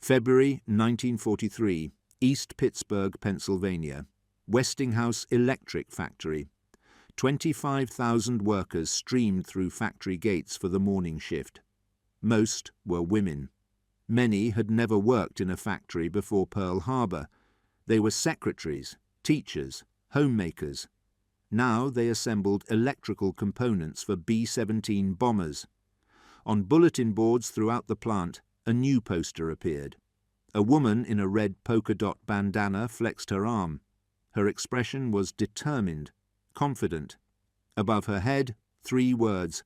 February 1943, East Pittsburgh, Pennsylvania. Westinghouse Electric Factory. 25,000 workers streamed through factory gates for the morning shift. Most were women. Many had never worked in a factory before Pearl Harbor. They were secretaries, teachers, homemakers. Now they assembled electrical components for B-17 bombers. On bulletin boards throughout the plant, a new poster appeared. A woman in a red polka-dot bandana flexed her arm. Her expression was determined, confident. Above her head, 3 words: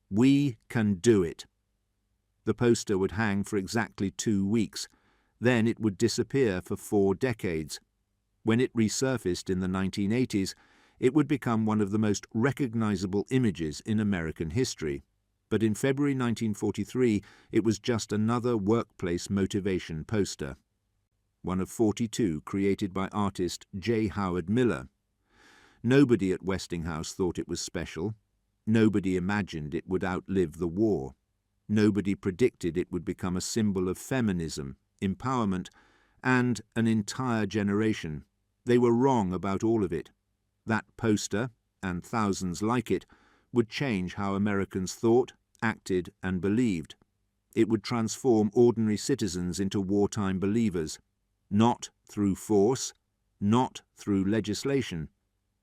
"We can do it." The poster would hang for exactly 2 weeks. Then it would disappear for 4 decades. When it resurfaced in the 1980s, it would become one of the most recognizable images in American history. But in February 1943, it was just another workplace motivation poster. One of 42 created by artist J. Howard Miller. Nobody at Westinghouse thought it was special. Nobody imagined it would outlive the war. Nobody predicted it would become a symbol of feminism, empowerment, and an entire generation. They were wrong about all of it. That poster, and thousands like it, would change how Americans thought, acted, and believed. It would transform ordinary citizens into wartime believers, not through force, not through legislation,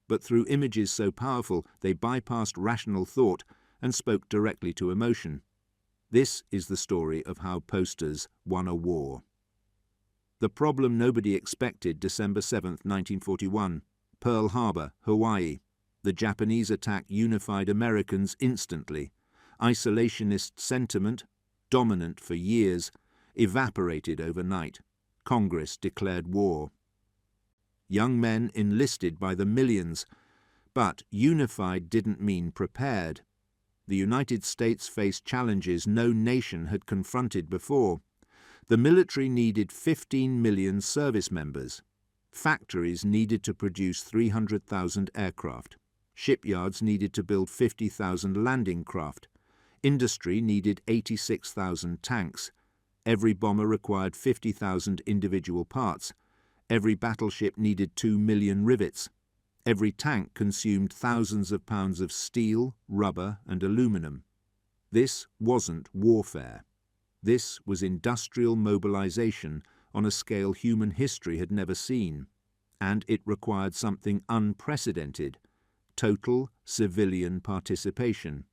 but through images so powerful they bypassed rational thought and spoke directly to emotion. This is the story of how posters won a war. The problem nobody expected, December 7, 1941, Pearl Harbor, Hawaii. The Japanese attack unified Americans instantly. Isolationist sentiment, dominant for years, evaporated overnight. Congress declared war. Young men enlisted by the millions, but unified didn't mean prepared. The United States faced challenges no nation had confronted before. The military needed 15 million service members. Factories needed to produce 300,000 aircraft. Shipyards needed to build 50,000 landing craft. Industry needed 86,000 tanks. Every bomber required 50,000 individual parts. Every battleship needed 2 million rivets. Every tank consumed thousands of pounds of steel, rubber, and aluminum. This wasn't warfare. This was industrial mobilization on a scale human history had never seen, and it required something unprecedented: total civilian participation.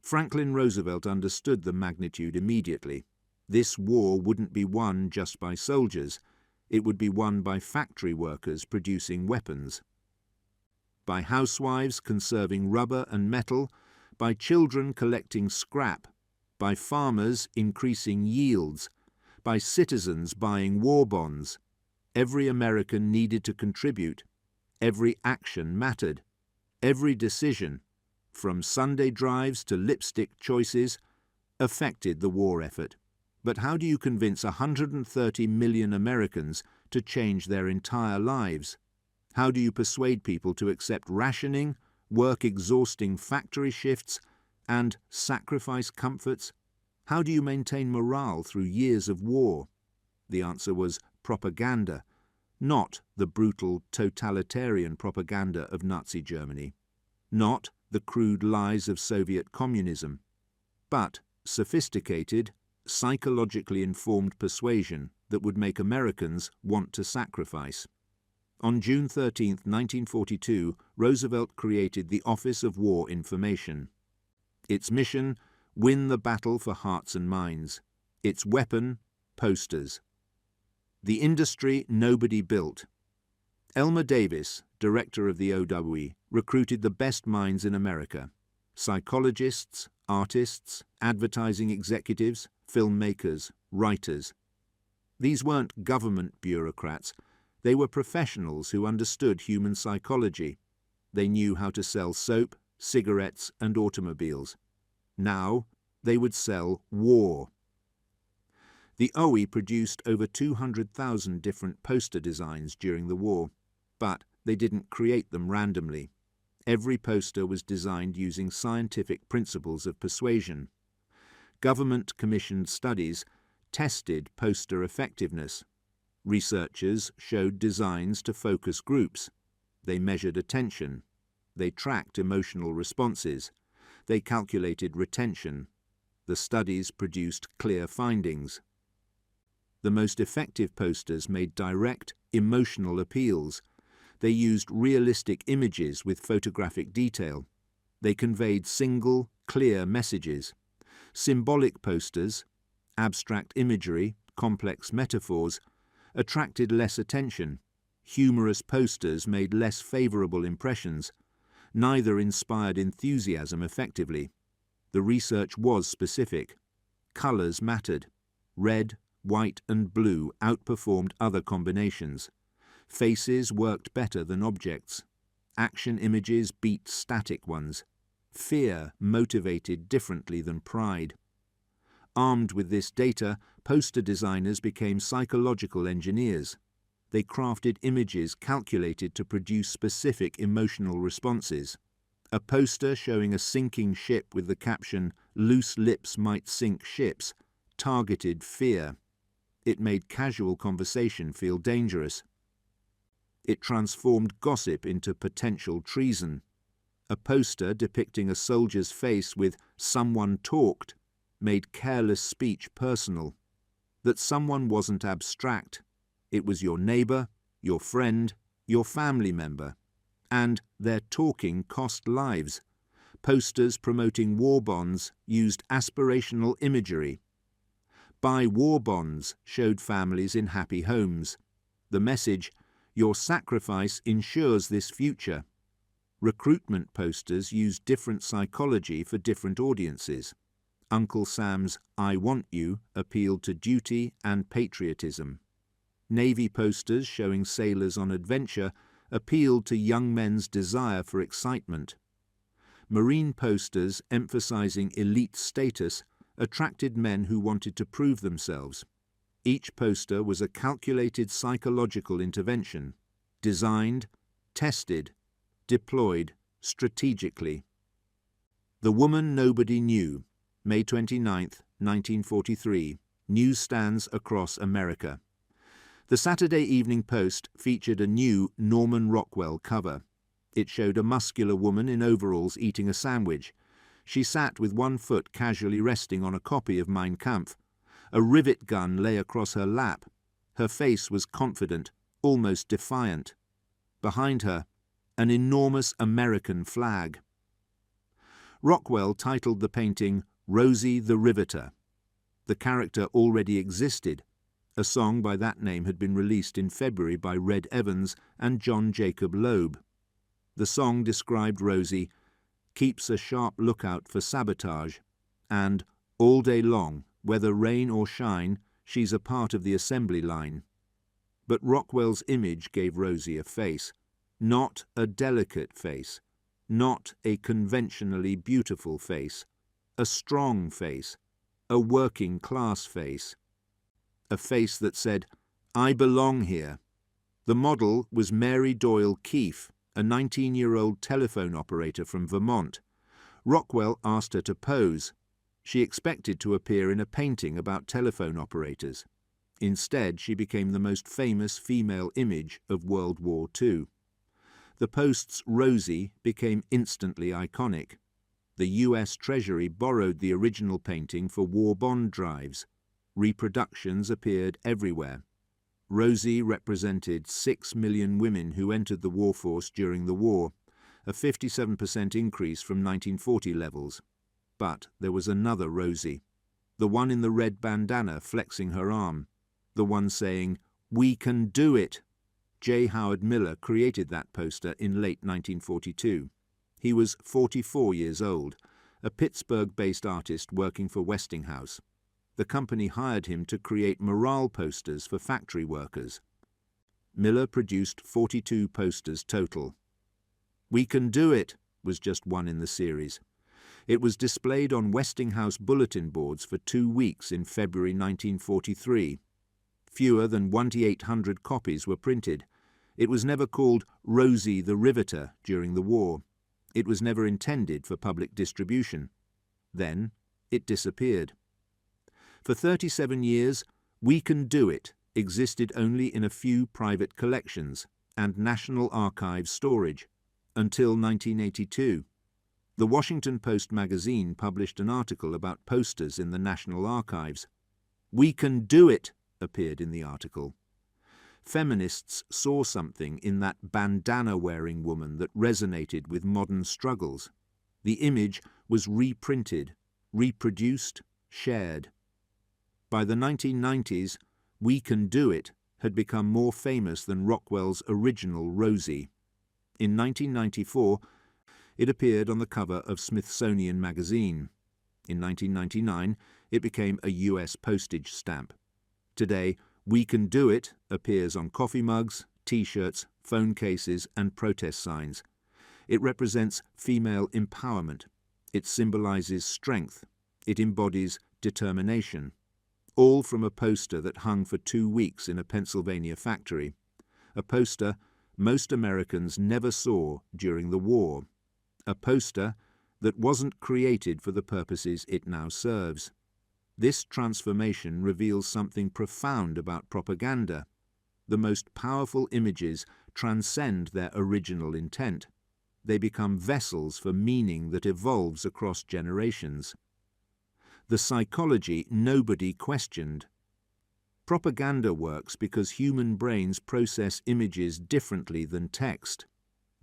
Franklin Roosevelt understood the magnitude immediately. This war wouldn't be won just by soldiers. It would be won by factory workers producing weapons, by housewives conserving rubber and metal, by children collecting scrap, by farmers increasing yields, by citizens buying war bonds. Every American needed to contribute. Every action mattered. Every decision, from Sunday drives to lipstick choices, affected the war effort. But how do you convince 130 million Americans to change their entire lives? How do you persuade people to accept rationing, work exhausting factory shifts, and sacrifice comforts? How do you maintain morale through years of war? The answer was propaganda, not the brutal totalitarian propaganda of Nazi Germany, not the crude lies of Soviet communism, but sophisticated, psychologically informed persuasion that would make Americans want to sacrifice. On June 13, 1942, Roosevelt created the Office of War Information. Its mission: win the battle for hearts and minds. Its weapon: posters. The industry nobody built. Elmer Davis, director of the OWE, recruited the best minds in America: psychologists, artists, advertising executives, filmmakers, writers. These weren't government bureaucrats. They were professionals who understood human psychology. They knew how to sell soap, cigarettes, and automobiles. Now they would sell war. The OWE produced over 200,000 different poster designs during the war, but they didn't create them randomly. Every poster was designed using scientific principles of persuasion. Government-commissioned studies tested poster effectiveness. Researchers showed designs to focus groups. They measured attention. They tracked emotional responses. They calculated retention. The studies produced clear findings. The most effective posters made direct, emotional appeals. They used realistic images with photographic detail. They conveyed single, clear messages. Symbolic posters, abstract imagery, complex metaphors, attracted less attention. Humorous posters made less favorable impressions. Neither inspired enthusiasm effectively. The research was specific. Colors mattered. Red, white and blue outperformed other combinations. Faces worked better than objects. Action images beat static ones. Fear motivated differently than pride. Armed with this data, poster designers became psychological engineers. They crafted images calculated to produce specific emotional responses. A poster showing a sinking ship with the caption, "Loose lips might sink ships," targeted fear. It made casual conversation feel dangerous. It transformed gossip into potential treason. A poster depicting a soldier's face with "someone talked" made careless speech personal. That someone wasn't abstract. It was your neighbor, your friend, your family member. And their talking cost lives. Posters promoting war bonds used aspirational imagery. Buy war bonds showed families in happy homes. The message, "Your sacrifice ensures this future." Recruitment posters used different psychology for different audiences. Uncle Sam's "I Want You" appealed to duty and patriotism. Navy posters showing sailors on adventure appealed to young men's desire for excitement. Marine posters emphasizing elite status attracted men who wanted to prove themselves. Each poster was a calculated psychological intervention, designed, tested, deployed strategically. The Woman Nobody Knew, May 29, 1943, newsstands across America. The Saturday Evening Post featured a new Norman Rockwell cover. It showed a muscular woman in overalls eating a sandwich. She sat with one foot casually resting on a copy of Mein Kampf. A rivet gun lay across her lap. Her face was confident, almost defiant. Behind her, an enormous American flag. Rockwell titled the painting "Rosie the Riveter." The character already existed. A song by that name had been released in February by Red Evans and John Jacob Loeb. The song described Rosie, "keeps a sharp lookout for sabotage," and "all day long, whether rain or shine, she's a part of the assembly line." But Rockwell's image gave Rosie a face, not a delicate face, not a conventionally beautiful face, a strong face, a working-class face. A face that said, "I belong here." The model was Mary Doyle Keefe, a 19-year-old telephone operator from Vermont. Rockwell asked her to pose. She expected to appear in a painting about telephone operators. Instead, she became the most famous female image of World War II. The Post's Rosie became instantly iconic. The U.S. Treasury borrowed the original painting for war bond drives. Reproductions appeared everywhere. Rosie represented 6 million women who entered the war force during the war, a 57% increase from 1940 levels. But there was another Rosie, the one in the red bandana flexing her arm, the one saying, "We can do it." J. Howard Miller created that poster in late 1942. He was 44 years old, a Pittsburgh-based artist working for Westinghouse. The company hired him to create morale posters for factory workers. Miller produced 42 posters total. "We Can Do It" was just one in the series. It was displayed on Westinghouse bulletin boards for 2 weeks in February 1943. Fewer than 1,800 copies were printed. It was never called Rosie the Riveter during the war. It was never intended for public distribution. Then it disappeared. For 37 years, "We Can Do It" existed only in a few private collections and National Archives storage, until 1982. The Washington Post magazine published an article about posters in the National Archives. "We Can Do It" appeared in the article. Feminists saw something in that bandana-wearing woman that resonated with modern struggles. The image was reprinted, reproduced, shared. By the 1990s, "We Can Do It" had become more famous than Rockwell's original Rosie. In 1994, it appeared on the cover of Smithsonian Magazine. In 1999, it became a US postage stamp. Today, "We Can Do It" appears on coffee mugs, T-shirts, phone cases, and protest signs. It represents female empowerment. It symbolizes strength. It embodies determination. All from a poster that hung for 2 weeks in a Pennsylvania factory. A poster most Americans never saw during the war. A poster that wasn't created for the purposes it now serves. This transformation reveals something profound about propaganda. The most powerful images transcend their original intent. They become vessels for meaning that evolves across generations. The psychology nobody questioned. Propaganda works because human brains process images differently than text.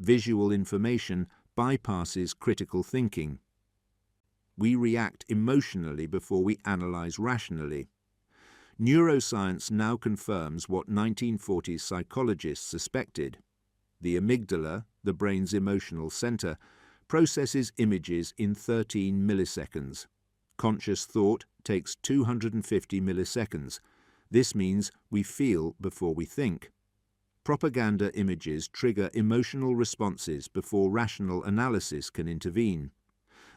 Visual information bypasses critical thinking. We react emotionally before we analyze rationally. Neuroscience now confirms what 1940s psychologists suspected. The amygdala, the brain's emotional center, processes images in 13 milliseconds. Conscious thought takes 250 milliseconds. This means we feel before we think. Propaganda images trigger emotional responses before rational analysis can intervene.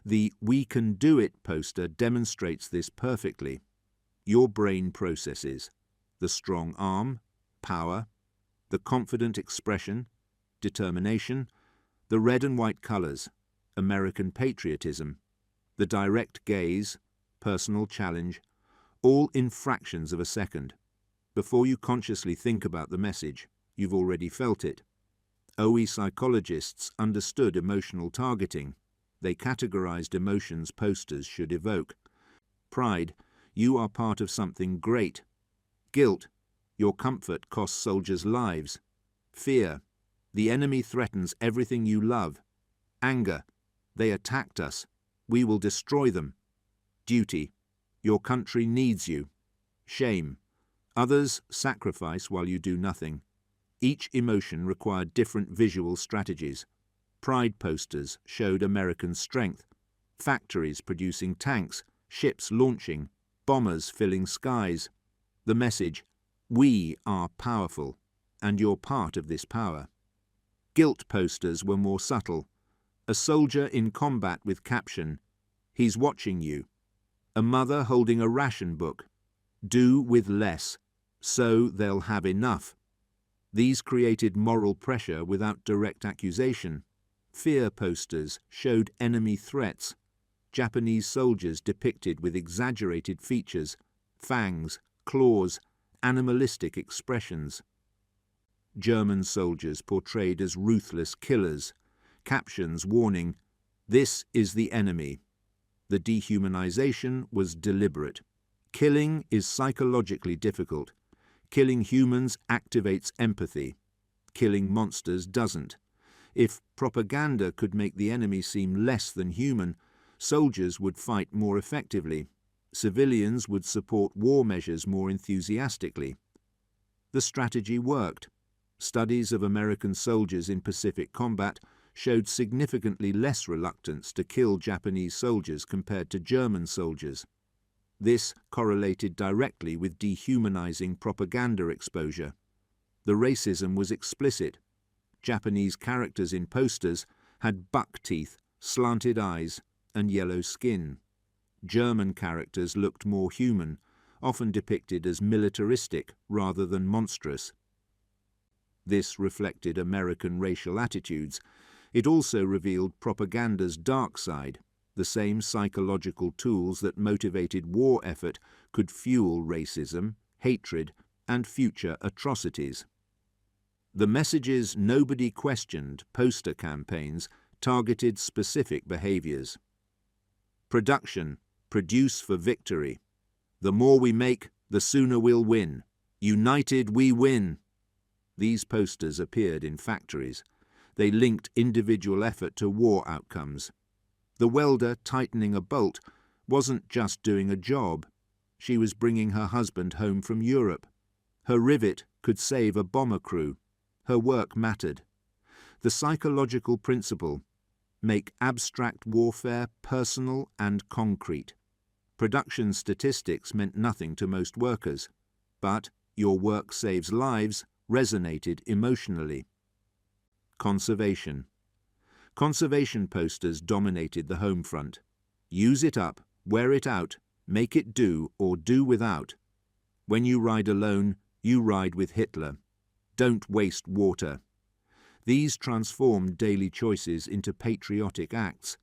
The "We Can Do It" poster demonstrates this perfectly. Your brain processes the strong arm, power, the confident expression, determination, the red and white colors, American patriotism, the direct gaze, personal challenge, all in fractions of a second. Before you consciously think about the message, you've already felt it. OE psychologists understood emotional targeting. They categorized emotions posters should evoke. Pride, you are part of something great. Guilt, your comfort costs soldiers' lives. Fear, the enemy threatens everything you love. Anger, they attacked us. We will destroy them. Duty, your country needs you. Shame, others sacrifice while you do nothing. Each emotion required different visual strategies. Pride posters showed American strength. Factories producing tanks, ships launching, bombers filling skies. The message, "We are powerful, and you're part of this power." Guilt posters were more subtle. A soldier in combat with caption, "He's watching you." A mother holding a ration book, "Do with less, so they'll have enough." These created moral pressure without direct accusation. Fear posters showed enemy threats. Japanese soldiers depicted with exaggerated features, fangs, claws, animalistic expressions. German soldiers portrayed as ruthless killers. Captions warning, "This is the enemy." The dehumanization was deliberate. Killing is psychologically difficult. Killing humans activates empathy. Killing monsters doesn't. If propaganda could make the enemy seem less than human, soldiers would fight more effectively. Civilians would support war measures more enthusiastically. The strategy worked. Studies of American soldiers in Pacific combat showed significantly less reluctance to kill Japanese soldiers compared to German soldiers. This correlated directly with dehumanizing propaganda exposure. The racism was explicit. Japanese characters in posters had buck teeth, slanted eyes, and yellow skin. German characters looked more human, often depicted as militaristic rather than monstrous. This reflected American racial attitudes. It also revealed propaganda's dark side, the same psychological tools that motivated war effort could fuel racism, hatred, and future atrocities. The messages nobody questioned poster campaigns targeted specific behaviors. Production, produce for victory. The more we make, the sooner we'll win. United we win. These posters appeared in factories. They linked individual effort to war outcomes. The welder tightening a bolt wasn't just doing a job. She was bringing her husband home from Europe. Her rivet could save a bomber crew. Her work mattered. The psychological principle: make abstract warfare personal and concrete. Production statistics meant nothing to most workers, but your work saves lives resonated emotionally. Conservation. Conservation posters dominated the home front. Use it up, wear it out, make it do or do without. When you ride alone, you ride with Hitler. Don't waste water. These transformed daily choices into patriotic acts.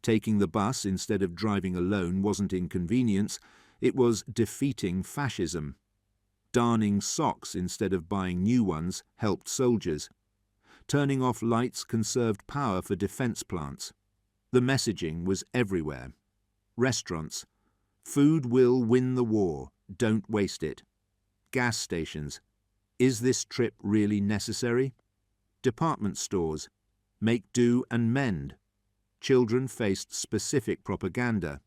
Taking the bus instead of driving alone wasn't inconvenience, it was defeating fascism. Darning socks instead of buying new ones helped soldiers. Turning off lights conserved power for defense plants. The messaging was everywhere. Restaurants: food will win the war, don't waste it. Gas stations: is this trip really necessary? Department stores: make do and mend. Children faced specific propaganda.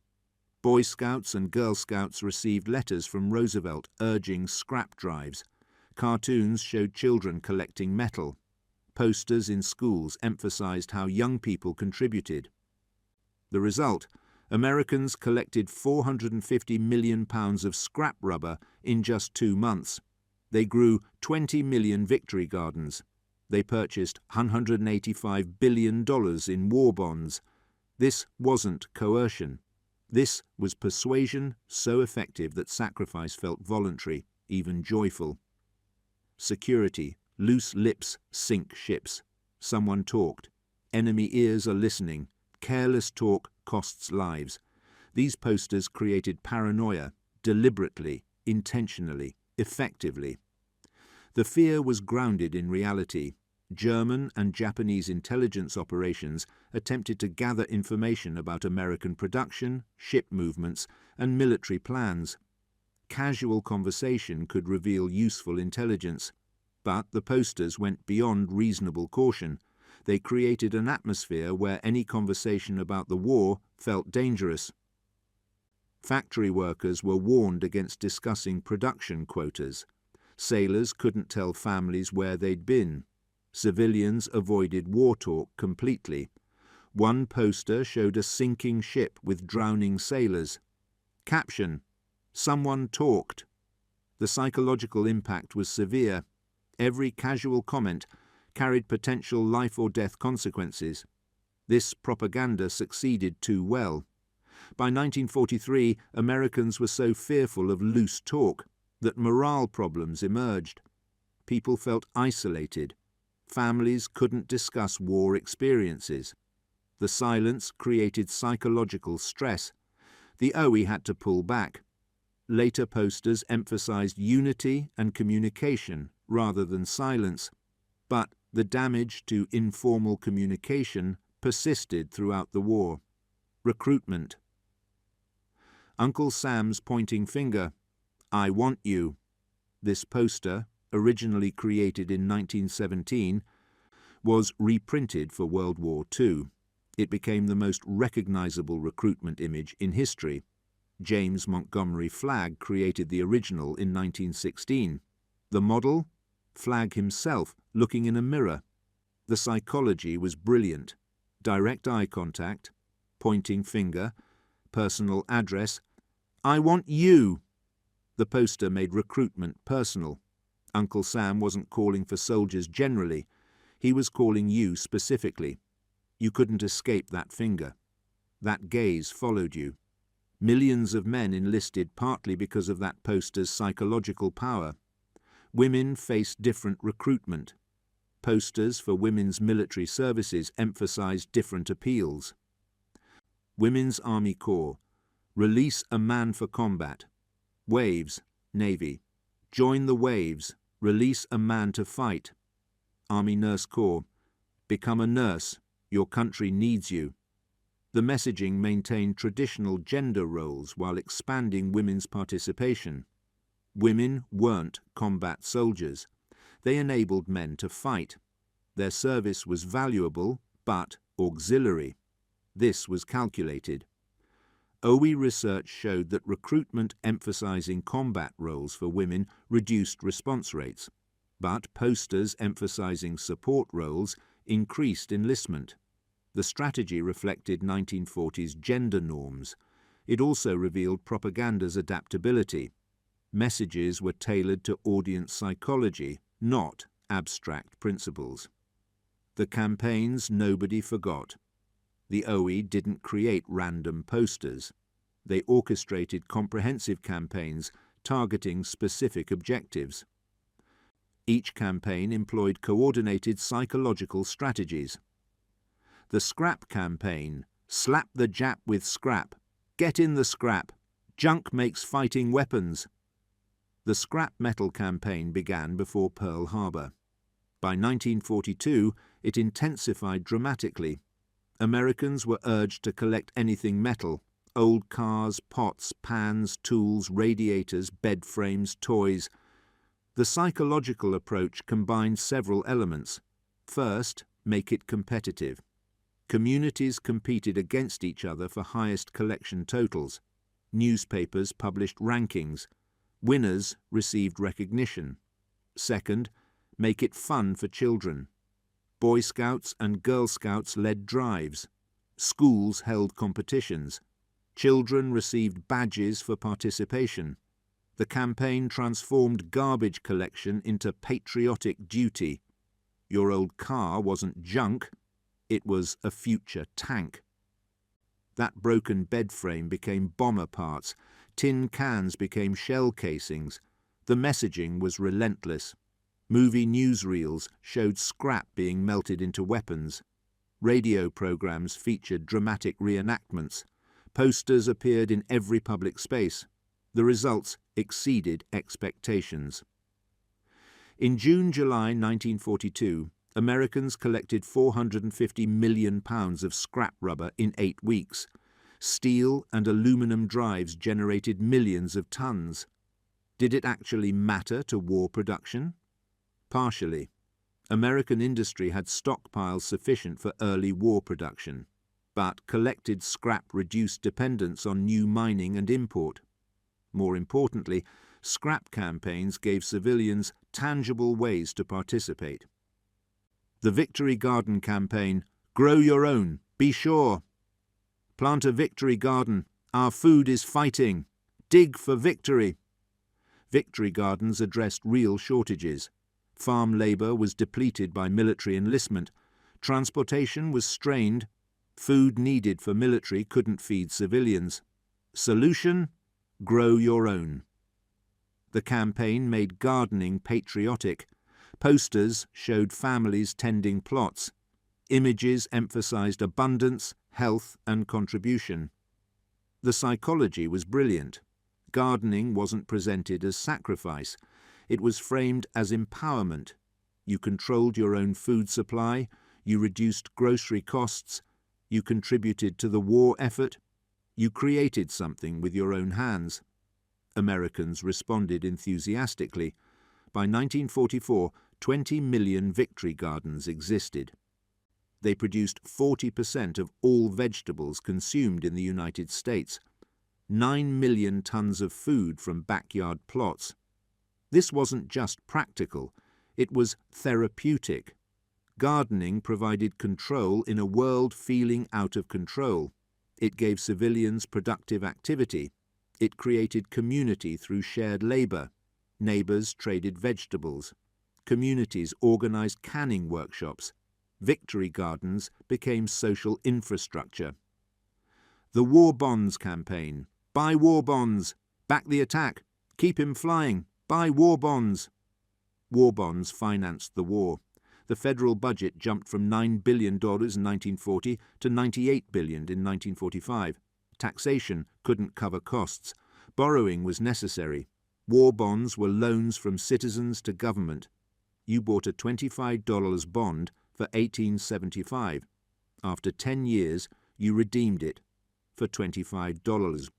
Boy Scouts and Girl Scouts received letters from Roosevelt urging scrap drives. Cartoons showed children collecting metal. Posters in schools emphasized how young people contributed. The result: Americans collected 450 million pounds of scrap rubber in just 2 months. They grew 20 million victory gardens. They purchased $185 billion in war bonds. This wasn't coercion. This was persuasion so effective that sacrifice felt voluntary, even joyful. Security: loose lips sink ships. Someone talked. Enemy ears are listening. Careless talk costs lives. These posters created paranoia, deliberately, intentionally, effectively. The fear was grounded in reality. German and Japanese intelligence operations attempted to gather information about American production, ship movements, and military plans. Casual conversation could reveal useful intelligence, but the posters went beyond reasonable caution. They created an atmosphere where any conversation about the war felt dangerous. Factory workers were warned against discussing production quotas. Sailors couldn't tell families where they'd been. Civilians avoided war talk completely. One poster showed a sinking ship with drowning sailors. Caption: someone talked. The psychological impact was severe. Every casual comment carried potential life or death consequences. This propaganda succeeded too well. By 1943, Americans were so fearful of loose talk that morale problems emerged. People felt isolated. Families couldn't discuss war experiences. The silence created psychological stress. The OE had to pull back. Later posters emphasized unity and communication rather than silence, but the damage to informal communication persisted throughout the war. Recruitment. Uncle Sam's pointing finger: I want you. This poster, originally created in 1917, was reprinted for World War II. It became the most recognizable recruitment image in history. James Montgomery Flagg created the original in 1916. The model? Flagg himself, looking in a mirror. The psychology was brilliant. Direct eye contact, pointing finger, personal address. I want you. The poster made recruitment personal. Uncle Sam wasn't calling for soldiers generally. He was calling you specifically. You couldn't escape that finger. That gaze followed you. Millions of men enlisted partly because of that poster's psychological power. Women faced different recruitment. Posters for women's military services emphasized different appeals. Women's Army Corps. Release a man for combat. Waves, Navy. Join the waves. Release a man to fight. Army Nurse Corps. Become a nurse. Your country needs you. The messaging maintained traditional gender roles while expanding women's participation. Women weren't combat soldiers. They enabled men to fight. Their service was valuable, but auxiliary. This was calculated. OE research showed that recruitment emphasizing combat roles for women reduced response rates, but posters emphasizing support roles increased enlistment. The strategy reflected 1940s gender norms. It also revealed propaganda's adaptability. Messages were tailored to audience psychology, not abstract principles. The campaigns nobody forgot. The OE didn't create random posters. They orchestrated comprehensive campaigns targeting specific objectives. Each campaign employed coordinated psychological strategies. The scrap campaign, slap the Jap with scrap, get in the scrap, junk makes fighting weapons. The scrap metal campaign began before Pearl Harbor. By 1942, it intensified dramatically. Americans were urged to collect anything metal: old cars, pots, pans, tools, radiators, bed frames, toys. The psychological approach combined several elements. First, make it competitive. Communities competed against each other for highest collection totals. Newspapers published rankings. Winners received recognition. Second, make it fun for children. Boy Scouts and Girl Scouts led drives. Schools held competitions. Children received badges for participation. The campaign transformed garbage collection into patriotic duty. Your old car wasn't junk, it was a future tank. That broken bed frame became bomber parts. Tin cans became shell casings. The messaging was relentless. Movie newsreels showed scrap being melted into weapons. Radio programs featured dramatic reenactments. Posters appeared in every public space. The results exceeded expectations. In June-July 1942, Americans collected 450 million pounds of scrap rubber in 8 weeks. Steel and aluminum drives generated millions of tons. Did it actually matter to war production? Partially. American industry had stockpiles sufficient for early war production, but collected scrap reduced dependence on new mining and import. More importantly, scrap campaigns gave civilians tangible ways to participate. The Victory Garden campaign, grow your own, be sure. Plant a victory garden, our food is fighting. Dig for victory. Victory gardens addressed real shortages. Farm labour was depleted by military enlistment. Transportation was strained. Food needed for military couldn't feed civilians. Solution? Grow your own. The campaign made gardening patriotic. Posters showed families tending plots. Images emphasized abundance, health, and contribution. The psychology was brilliant. Gardening wasn't presented as sacrifice. It was framed as empowerment. You controlled your own food supply, you reduced grocery costs, you contributed to the war effort, you created something with your own hands. Americans responded enthusiastically. By 1944, 20 million victory gardens existed. They produced 40% of all vegetables consumed in the United States. 9 million tons of food from backyard plots. This wasn't just practical, it was therapeutic. Gardening provided control in a world feeling out of control. It gave civilians productive activity. It created community through shared labour. Neighbours traded vegetables. Communities organised canning workshops. Victory gardens became social infrastructure. The War Bonds campaign. Buy war bonds. Back the attack. Keep him flying. Buy war bonds. War bonds financed the war. The federal budget jumped from $9 billion in 1940 to $98 billion in 1945. Taxation couldn't cover costs. Borrowing was necessary. War bonds were loans from citizens to government. You bought a $25 bond for $18.75. After 10 years, you redeemed it for $25.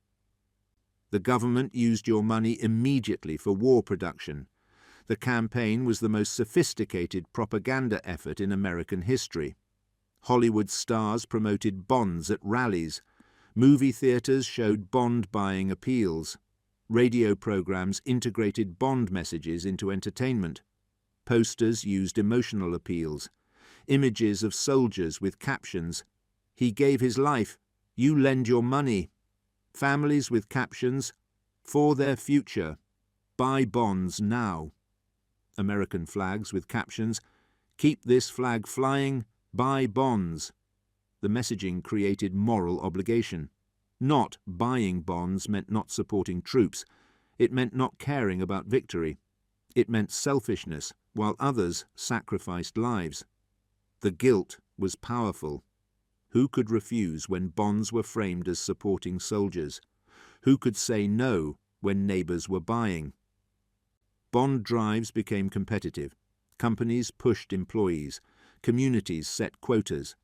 The government used your money immediately for war production. The campaign was the most sophisticated propaganda effort in American history. Hollywood stars promoted bonds at rallies. Movie theaters showed bond-buying appeals. Radio programs integrated bond messages into entertainment. Posters used emotional appeals. Images of soldiers with captions, "He gave his life, you lend your money." Families with captions, "For their future, buy bonds now." American flags with captions, "Keep this flag flying, buy bonds." The messaging created moral obligation. Not buying bonds meant not supporting troops. It meant not caring about victory. It meant selfishness, while others sacrificed lives. The guilt was powerful. Who could refuse when bonds were framed as supporting soldiers? Who could say no when neighbors were buying? Bond drives became competitive. Companies pushed employees. Communities set quotas.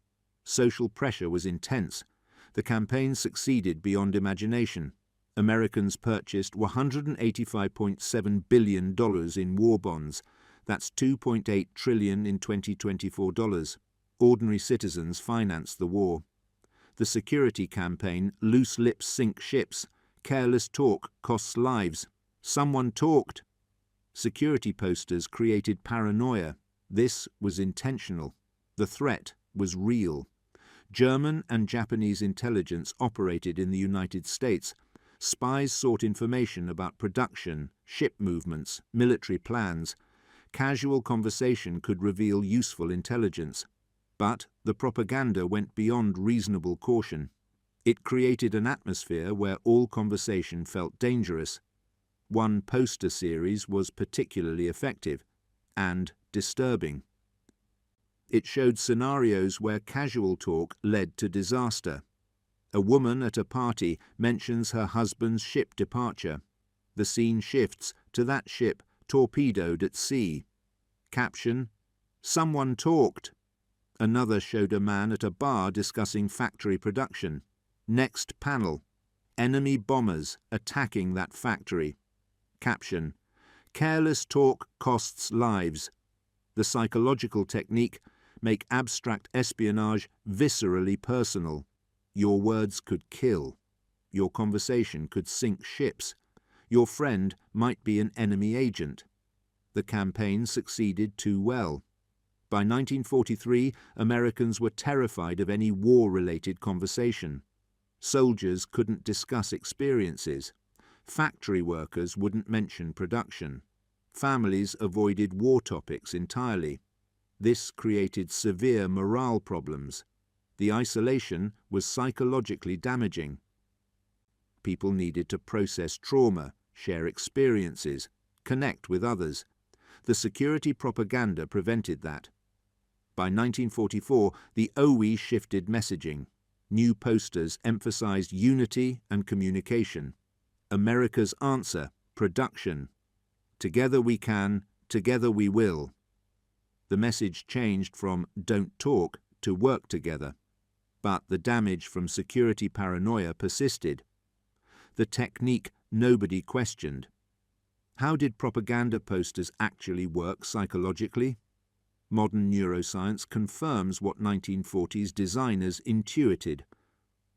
Social pressure was intense. The campaign succeeded beyond imagination. Americans purchased $185.7 billion in war bonds. That's $2.8 trillion in 2024 dollars. Ordinary citizens financed the war. The security campaign, "Loose lips sink ships. Careless talk costs lives. Someone talked." Security posters created paranoia. This was intentional. The threat was real. German and Japanese intelligence operated in the United States. Spies sought information about production, ship movements, military plans. Casual conversation could reveal useful intelligence. But the propaganda went beyond reasonable caution. It created an atmosphere where all conversation felt dangerous. One poster series was particularly effective and disturbing. It showed scenarios where casual talk led to disaster. A woman at a party mentions her husband's ship departure. The scene shifts to that ship torpedoed at sea. Caption, "Someone talked." Another showed a man at a bar discussing factory production. Next panel, enemy bombers attacking that factory. Caption, "Careless talk costs lives." The psychological technique, make abstract espionage viscerally personal. Your words could kill. Your conversation could sink ships. Your friend might be an enemy agent. The campaign succeeded too well. By 1943, Americans were terrified of any war-related conversation. Soldiers couldn't discuss experiences. Factory workers wouldn't mention production. Families avoided war topics entirely. This created severe morale problems. The isolation was psychologically damaging. People needed to process trauma, share experiences, connect with others. The security propaganda prevented that. By 1944, the OE shifted messaging. New posters emphasized unity and communication. America's answer, production. Together we can, together we will. The message changed from "don't talk" to "work together." But the damage from security paranoia persisted. The technique nobody questioned. How did propaganda posters actually work psychologically? Modern neuroscience confirms what 1940s designers intuited.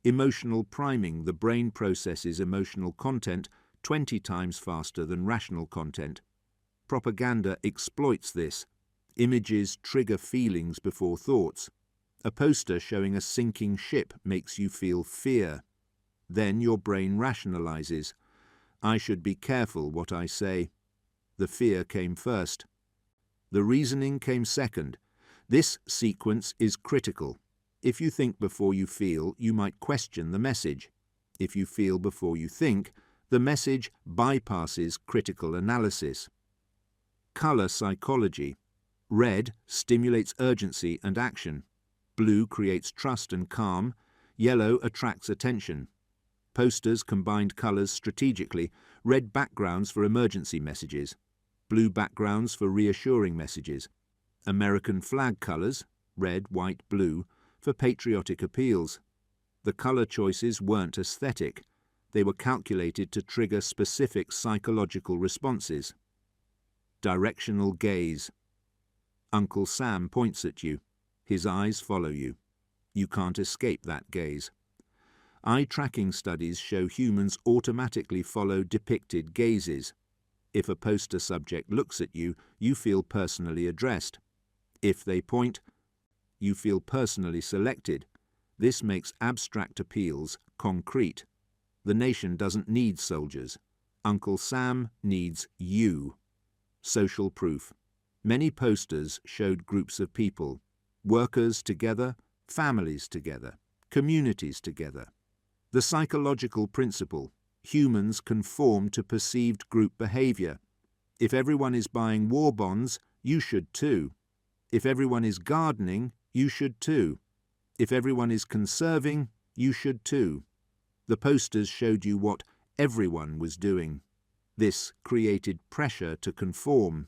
Emotional priming, the brain processes emotional content 20 times faster than rational content. Propaganda exploits this. Images trigger feelings before thoughts. A poster showing a sinking ship makes you feel fear. Then your brain rationalizes. I should be careful what I say. The fear came first. The reasoning came second. This sequence is critical. If you think before you feel, you might question the message. If you feel before you think, the message bypasses critical analysis. Color psychology. Red stimulates urgency and action. Blue creates trust and calm. Yellow attracts attention. Posters combined colours strategically, red backgrounds for emergency messages, blue backgrounds for reassuring messages, American flag colours, red, white, blue, for patriotic appeals. The colour choices weren't aesthetic. They were calculated to trigger specific psychological responses. Directional gaze. Uncle Sam points at you. His eyes follow you. You can't escape that gaze. Eye tracking studies show humans automatically follow depicted gazes. If a poster subject looks at you, you feel personally addressed. If they point, you feel personally selected. This makes abstract appeals concrete. The nation doesn't need soldiers. Uncle Sam needs you. Social proof. Many posters showed groups of people, workers together, families together, communities together. The psychological principle: humans conform to perceived group behavior. If everyone is buying war bonds, you should too. If everyone is gardening, you should too. If everyone is conserving, you should too. The posters showed you what everyone was doing. This created pressure to conform.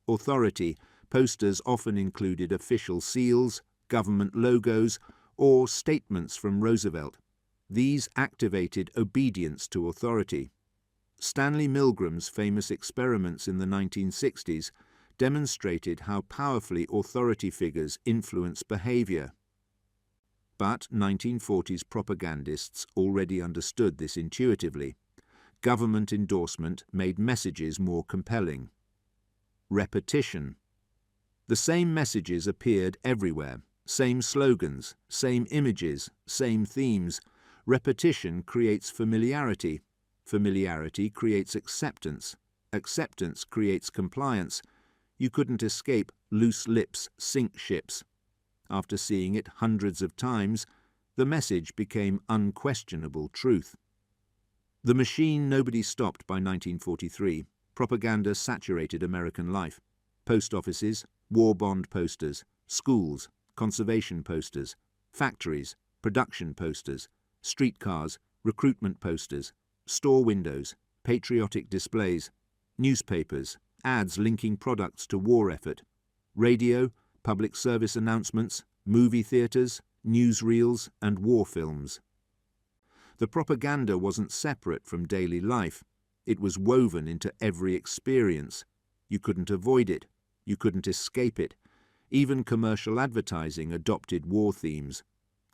Authority. Posters often included official seals, government logos, or statements from Roosevelt. These activated obedience to authority. Stanley Milgram's famous experiments in the 1960s demonstrated how powerfully authority figures influence behavior. But 1940s propagandists already understood this intuitively. Government endorsement made messages more compelling. Repetition. The same messages appeared everywhere, same slogans, same images, same themes. Repetition creates familiarity. Familiarity creates acceptance. Acceptance creates compliance. You couldn't escape loose lips sink ships. After seeing it hundreds of times, the message became unquestionable truth. The machine nobody stopped by 1943. Propaganda saturated American life. Post offices, war bond posters, schools, conservation posters, factories, production posters, streetcars, recruitment posters, store windows, patriotic displays, newspapers, ads linking products to war effort, radio, public service announcements, movie theatres, newsreels, and war films. The propaganda wasn't separate from daily life. It was woven into every experience. You couldn't avoid it. You couldn't escape it. Even commercial advertising adopted war themes.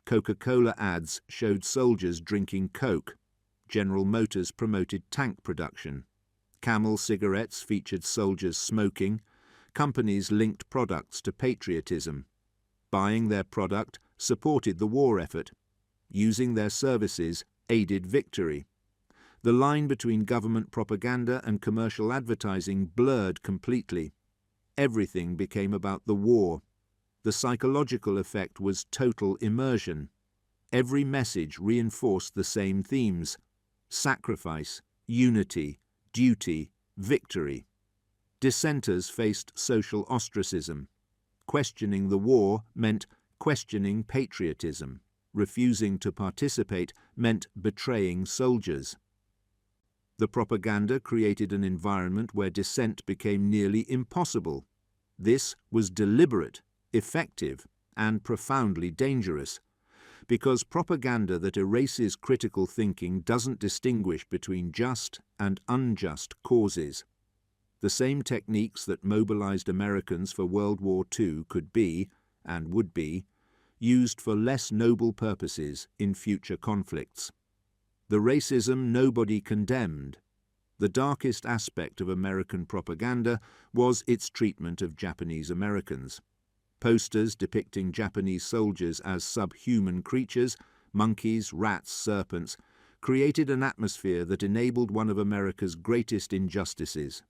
Coca-Cola ads showed soldiers drinking Coke. General Motors promoted tank production. Camel cigarettes featured soldiers smoking. Companies linked products to patriotism. Buying their product supported the war effort. Using their services aided victory. The line between government propaganda and commercial advertising blurred completely. Everything became about the war. The psychological effect was total immersion. Every message reinforced the same themes: sacrifice, unity, duty, victory. Dissenters faced social ostracism. Questioning the war meant questioning patriotism. Refusing to participate meant betraying soldiers. The propaganda created an environment where dissent became nearly impossible. This was deliberate, effective, and profoundly dangerous, because propaganda that erases critical thinking doesn't distinguish between just and unjust causes. The same techniques that mobilized Americans for World War II could be, and would be, used for less noble purposes in future conflicts. The racism nobody condemned. The darkest aspect of American propaganda was its treatment of Japanese Americans. Posters depicting Japanese soldiers as subhuman creatures, monkeys, rats, serpents, created an atmosphere that enabled one of America's greatest injustices.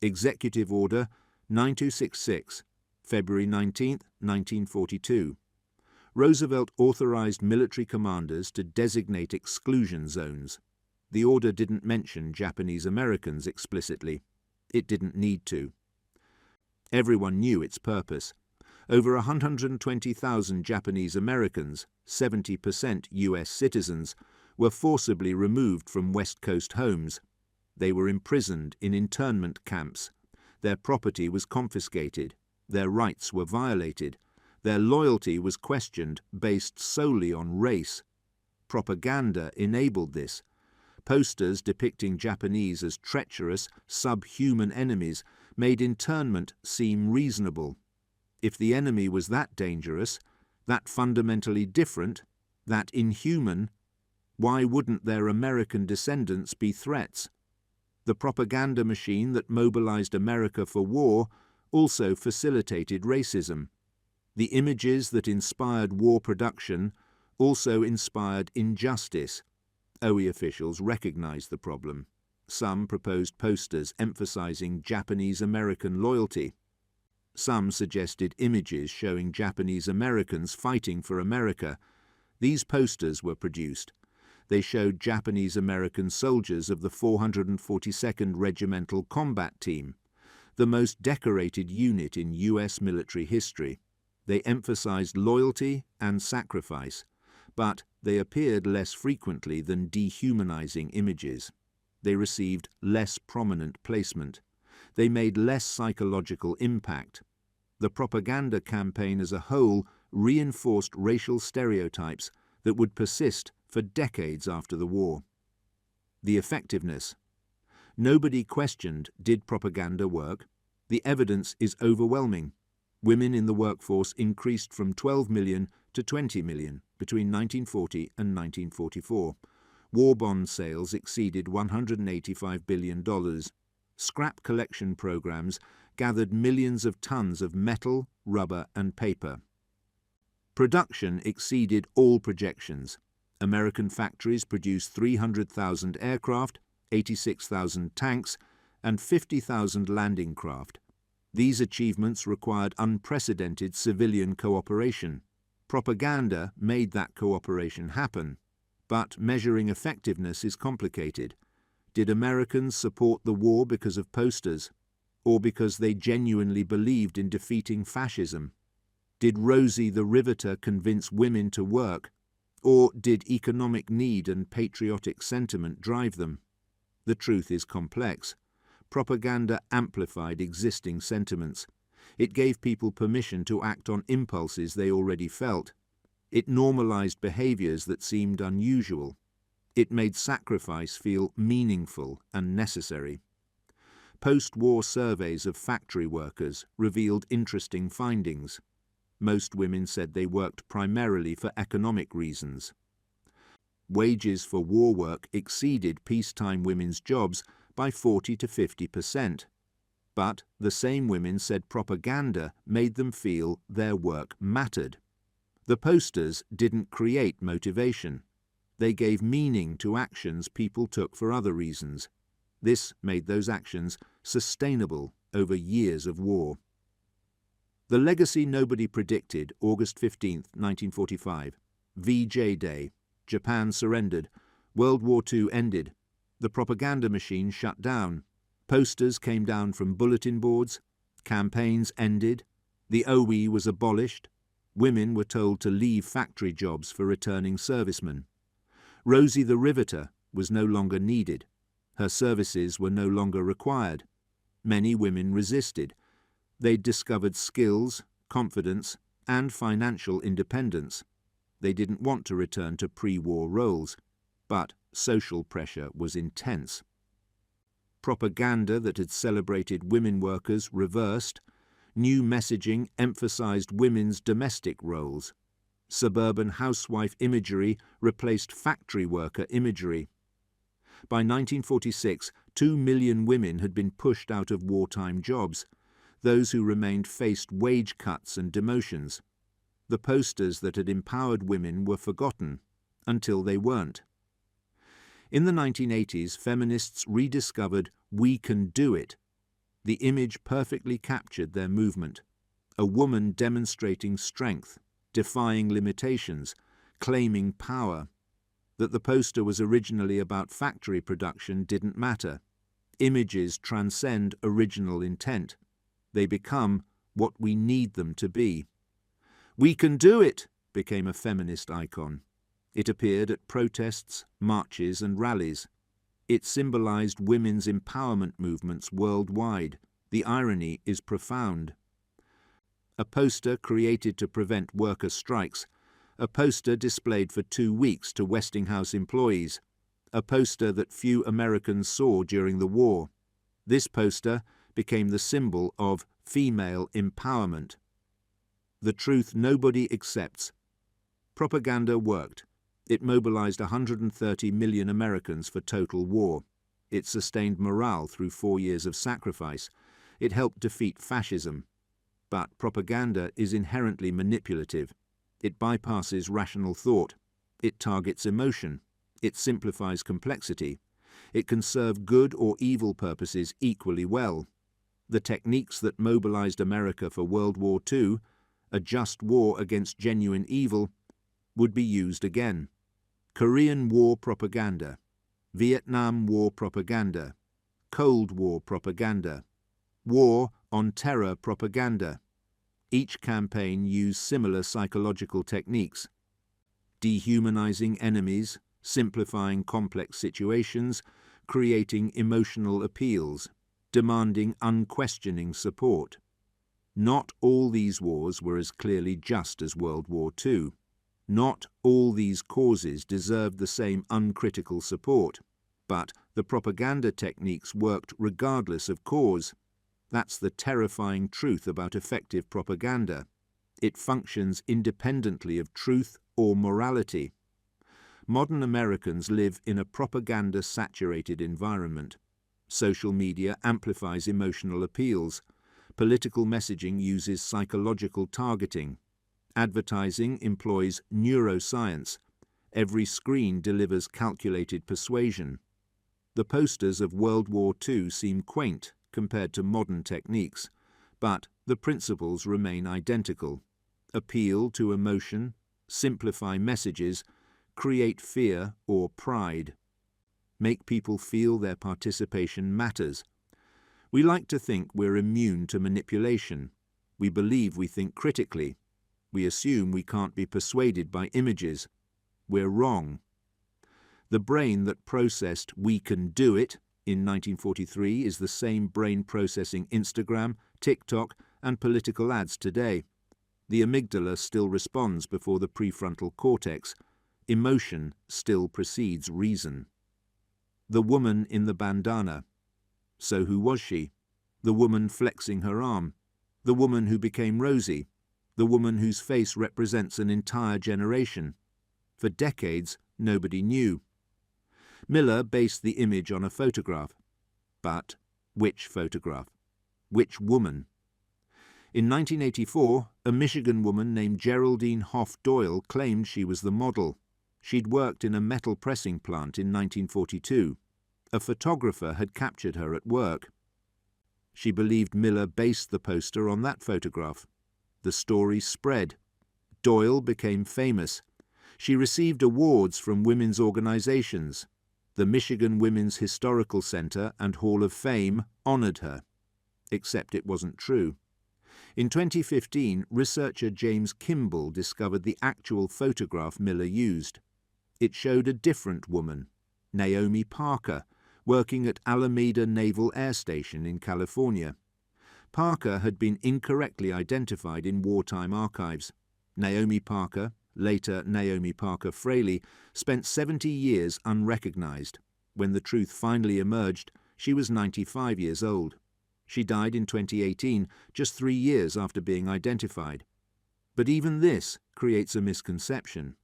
Executive Order 9266, February 19, 1942. Roosevelt authorized military commanders to designate exclusion zones. The order didn't mention Japanese Americans explicitly. It didn't need to. Everyone knew its purpose. Over 120,000 Japanese Americans, 70% US citizens, were forcibly removed from West Coast homes. They were imprisoned in internment camps. Their property was confiscated. Their rights were violated. Their loyalty was questioned based solely on race. Propaganda enabled this. Posters depicting Japanese as treacherous, subhuman enemies made internment seem reasonable. If the enemy was that dangerous, that fundamentally different, that inhuman, why wouldn't their American descendants be threats? The propaganda machine that mobilized America for war also facilitated racism. The images that inspired war production also inspired injustice. OE officials recognized the problem. Some proposed posters emphasizing Japanese-American loyalty. Some suggested images showing Japanese Americans fighting for America. These posters were produced. They showed Japanese American soldiers of the 442nd Regimental Combat Team, the most decorated unit in US military history. They emphasized loyalty and sacrifice, but they appeared less frequently than dehumanizing images. They received less prominent placement. They made less psychological impact. The propaganda campaign as a whole reinforced racial stereotypes that would persist for decades after the war. The effectiveness. Nobody questioned, did propaganda work? The evidence is overwhelming. Women in the workforce increased from 12 million to 20 million between 1940 and 1944. War bond sales exceeded $185 billion. Scrap collection programs gathered millions of tons of metal, rubber, and paper. Production exceeded all projections. American factories produced 300,000 aircraft, 86,000 tanks, and 50,000 landing craft. These achievements required unprecedented civilian cooperation. Propaganda made that cooperation happen, but measuring effectiveness is complicated. Did Americans support the war because of posters, or because they genuinely believed in defeating fascism? Did Rosie the Riveter convince women to work, or did economic need and patriotic sentiment drive them? The truth is complex. Propaganda amplified existing sentiments. It gave people permission to act on impulses they already felt. It normalized behaviors that seemed unusual. It made sacrifice feel meaningful and necessary. Post-war surveys of factory workers revealed interesting findings. Most women said they worked primarily for economic reasons. Wages for war work exceeded peacetime women's jobs by 40 to 50%. But the same women said propaganda made them feel their work mattered. The posters didn't create motivation. They gave meaning to actions people took for other reasons. This made those actions sustainable over years of war. The legacy nobody predicted, August 15, 1945. VJ Day. Japan surrendered. World War II ended. The propaganda machine shut down. Posters came down from bulletin boards. Campaigns ended. The OE was abolished. Women were told to leave factory jobs for returning servicemen. Rosie the Riveter was no longer needed. Her services were no longer required. Many women resisted. They'd discovered skills, confidence, and financial independence. They didn't want to return to pre-war roles, but social pressure was intense. Propaganda that had celebrated women workers reversed. New messaging emphasized women's domestic roles. Suburban housewife imagery replaced factory worker imagery. By 1946, 2 million women had been pushed out of wartime jobs. Those who remained faced wage cuts and demotions. The posters that had empowered women were forgotten, until they weren't. In the 1980s, feminists rediscovered "We Can Do It." The image perfectly captured their movement. A woman demonstrating strength, defying limitations, claiming power. That the poster was originally about factory production didn't matter. Images transcend original intent. They become what we need them to be. "We can do it" became a feminist icon. It appeared at protests, marches and rallies. It symbolized women's empowerment movements worldwide. The irony is profound. A poster created to prevent worker strikes, a poster displayed for 2 weeks to Westinghouse employees, a poster that few Americans saw during the war. This poster became the symbol of female empowerment. The truth nobody accepts. Propaganda worked. It mobilized 130 million Americans for total war. It sustained morale through 4 years of sacrifice. It helped defeat fascism. But propaganda is inherently manipulative. It bypasses rational thought. It targets emotion. It simplifies complexity. It can serve good or evil purposes equally well. The techniques that mobilized America for World War II, a just war against genuine evil, would be used again. Korean War propaganda, Vietnam War propaganda, Cold War propaganda, War on Terror propaganda. Each campaign used similar psychological techniques: dehumanizing enemies, simplifying complex situations, creating emotional appeals, demanding unquestioning support. Not all these wars were as clearly just as World War II. Not all these causes deserved the same uncritical support. But the propaganda techniques worked regardless of cause. That's the terrifying truth about effective propaganda. It functions independently of truth or morality. Modern Americans live in a propaganda-saturated environment. Social media amplifies emotional appeals. Political messaging uses psychological targeting. Advertising employs neuroscience. Every screen delivers calculated persuasion. The posters of World War II seem quaint compared to modern techniques, but the principles remain identical. Appeal to emotion, simplify messages, create fear or pride. Make people feel their participation matters. We like to think we're immune to manipulation. We believe we think critically. We assume we can't be persuaded by images. We're wrong. The brain that processed "we can do it" in 1943 is the same brain processing Instagram, TikTok, and political ads today. The amygdala still responds before the prefrontal cortex. Emotion still precedes reason. The woman in the bandana. So who was she? The woman flexing her arm. The woman who became Rosie. The woman whose face represents an entire generation. For decades, nobody knew. Miller based the image on a photograph. But which photograph? Which woman? In 1984, a Michigan woman named Geraldine Hoff Doyle claimed she was the model. She'd worked in a metal pressing plant in 1942. A photographer had captured her at work. She believed Miller based the poster on that photograph. The story spread. Doyle became famous. She received awards from women's organizations. The Michigan Women's Historical Center and Hall of Fame honored her. Except it wasn't true. In 2015, researcher James Kimball discovered the actual photograph Miller used. It showed a different woman, Naomi Parker, working at Alameda Naval Air Station in California. Parker had been incorrectly identified in wartime archives. Naomi Parker, later Naomi Parker Fraley, spent 70 years unrecognized. When the truth finally emerged, she was 95 years old. She died in 2018, just 3 years after being identified. But even this creates a misconception.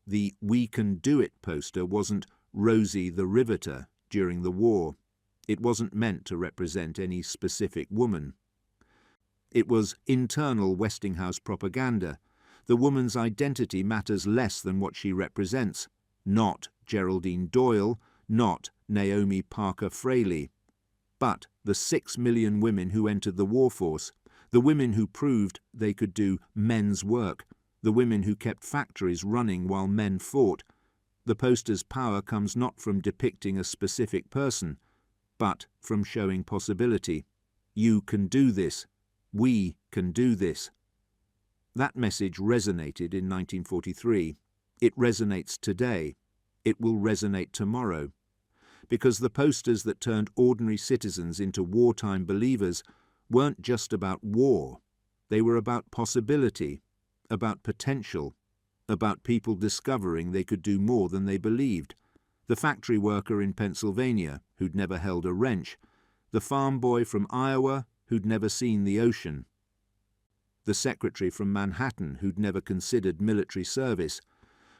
The "We Can Do It" poster wasn't Rosie the Riveter during the war. It wasn't meant to represent any specific woman. It was internal Westinghouse propaganda. The woman's identity matters less than what she represents. Not Geraldine Doyle, not Naomi Parker Fraley. But the 6 million women who entered the war force, the women who proved they could do men's work, the women who kept factories running while men fought. The poster's power comes not from depicting a specific person, but from showing possibility. You can do this. We can do this. That message resonated in 1943. It resonates today. It will resonate tomorrow. Because the posters that turned ordinary citizens into wartime believers weren't just about war. They were about possibility, about potential, about people discovering they could do more than they believed. The factory worker in Pennsylvania who'd never held a wrench, the farm boy from Iowa who'd never seen the ocean, the secretary from Manhattan who'd never considered military service.